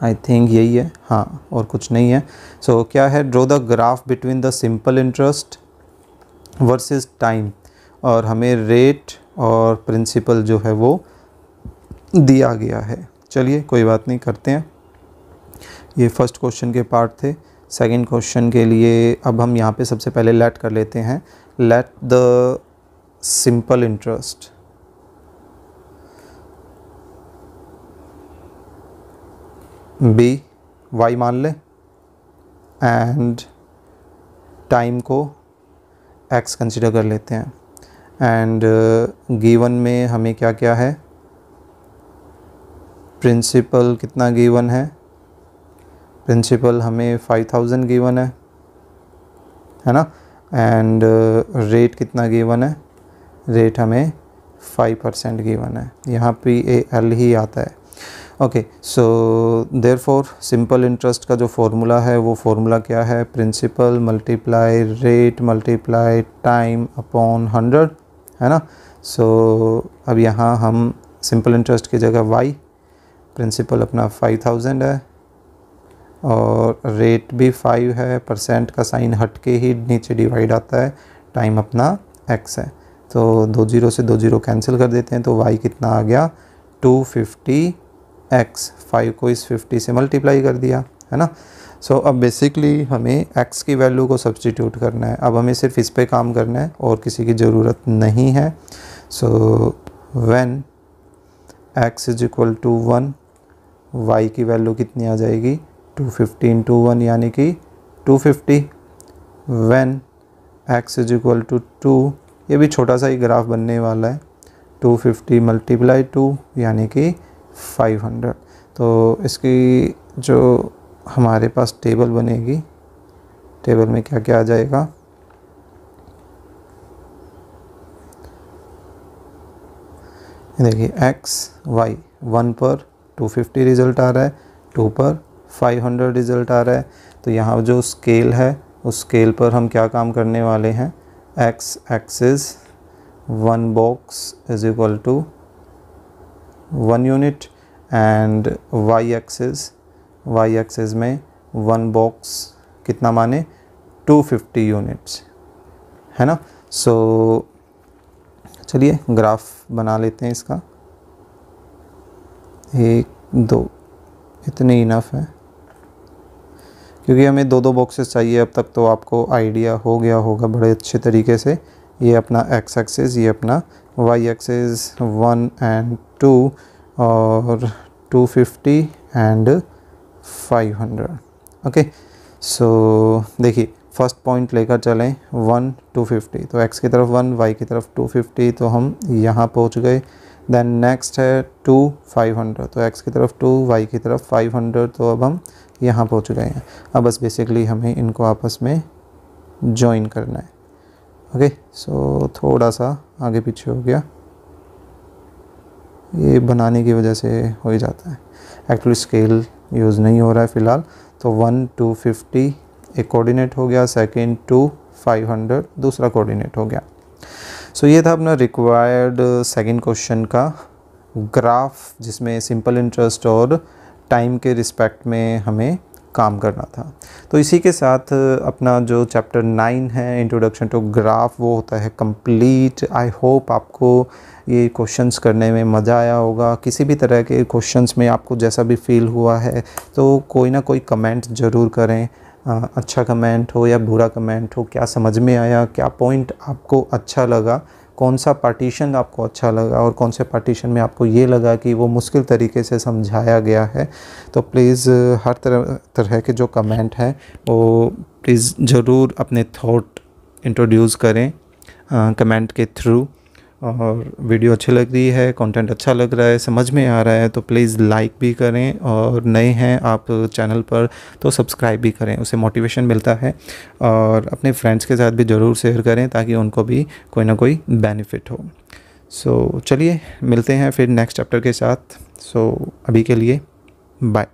B: आई थिंक यही है, हाँ और कुछ नहीं है। सो क्या है, draw the graph between the simple interest versus time, और हमें रेट और प्रिंसिपल जो है वो दिया गया है। चलिए कोई बात नहीं, करते हैं। ये फर्स्ट क्वेश्चन के पार्ट थे। सेकंड क्वेश्चन के लिए अब हम यहाँ पे सबसे पहले लेट कर लेते हैं, let the simple interest be Y मान ले, एंड टाइम को x कंसिडर कर लेते हैं। एंड गिवन में हमें क्या क्या है, प्रिंसिपल कितना गिवन है, प्रिंसिपल हमें 5000 गिवन है ना। एंड रेट कितना गिवन है, रेट हमें 5% गिवन है, यहाँ PAL ही आता है। Okay, so therefore simple interest का जो फॉर्मूला है वो फॉर्मूला क्या है, principal multiply rate multiply time upon 100 है ना। सो अब यहाँ हम सिंपल इंटरेस्ट की जगह y, प्रिंसिपल अपना 5000 है और रेट भी 5 है, परसेंट का साइन हट के ही नीचे डिवाइड आता है, टाइम अपना x है। तो 2 0 से 2 0 कैंसिल कर देते हैं, तो y कितना आ गया 250x, 5 को इस 50 से मल्टीप्लाई कर दिया है ना। सो अब बेसिकली हमें x की वैल्यू को सब्सटीट्यूट करना है, अब हमें सिर्फ इस पे काम करना है और किसी की ज़रूरत नहीं है। So when x is equal to 1, y की वैल्यू कितनी आ जाएगी 250 इंटू 1 यानी कि 250। When x is equal to 2, ये भी छोटा सा ही ग्राफ बनने वाला है, 250 मल्टीप्लाई 2 यानी कि 500। तो इसकी जो हमारे पास टेबल बनेगी, टेबल में क्या क्या आ जाएगा, देखिए x y, 1 पर 250 रिज़ल्ट आ रहा है, 2 पर 500 रिज़ल्ट आ रहा है। तो यहाँ जो स्केल है उस स्केल पर हम क्या काम करने वाले हैं, x axis 1 box is equal to 1 unit and y axis में 1 बॉक्स कितना माने 250 यूनिट्स है ना। सो चलिए ग्राफ बना लेते हैं इसका, 1 2 इतने इनफ है क्योंकि हमें 2 बॉक्सेस चाहिए। अब तक तो आपको आइडिया हो गया होगा बड़े अच्छे तरीके से, ये अपना x एक्सिस, ये अपना y एक्सिस 1 एंड 2 और 250 एंड 500। ओके, सो देखिए फर्स्ट पॉइंट लेकर चलें 1 250, तो x की तरफ 1 y की तरफ 250, तो हम यहाँ पहुँच गए। देन नेक्स्ट है 2 500, तो x की तरफ 2 y की तरफ 500, तो अब हम यहाँ पहुँच गए हैं। अब बस बेसिकली हमें इनको आपस में जॉइन करना है। ओके, सो थोड़ा सा आगे पीछे हो गया, ये बनाने की वजह से हो ही जाता है, एक्चुअली स्केल यूज़ नहीं हो रहा है फ़िलहाल। तो 1 250 एक कोऑर्डिनेट हो गया, सेकंड 2 500 दूसरा कोऑर्डिनेट हो गया। सो ये था अपना रिक्वायर्ड सेकंड क्वेश्चन का ग्राफ, जिसमें सिंपल इंटरेस्ट और टाइम के रिस्पेक्ट में हमें काम करना था। तो इसी के साथ अपना जो चैप्टर 9 है इंट्रोडक्शन टू ग्राफ वो होता है कंप्लीट। आई होप आपको ये क्वेश्चंस करने में मज़ा आया होगा। किसी भी तरह के क्वेश्चंस में आपको जैसा भी फील हुआ है तो कोई ना कोई कमेंट ज़रूर करें, अच्छा कमेंट हो या बुरा कमेंट हो, क्या समझ में आया, क्या पॉइंट आपको अच्छा लगा, कौन सा पार्टीशन आपको अच्छा लगा और कौन से पार्टीशन में आपको ये लगा कि वो मुश्किल तरीके से समझाया गया है। तो प्लीज़ हर तरह के जो कमेंट हैं वो प्लीज़ ज़रूर अपने थॉट इंट्रोड्यूस करें कमेंट के थ्रू। और वीडियो अच्छी लग रही है, कंटेंट अच्छा लग रहा है, समझ में आ रहा है तो प्लीज़ लाइक भी करें, और नए हैं आप चैनल पर तो सब्सक्राइब भी करें, उससे मोटिवेशन मिलता है। और अपने फ्रेंड्स के साथ भी ज़रूर शेयर करें ताकि उनको भी कोई ना कोई बेनिफिट हो। सो चलिए मिलते हैं फिर नेक्स्ट चैप्टर के साथ। सो अभी के लिए बाय।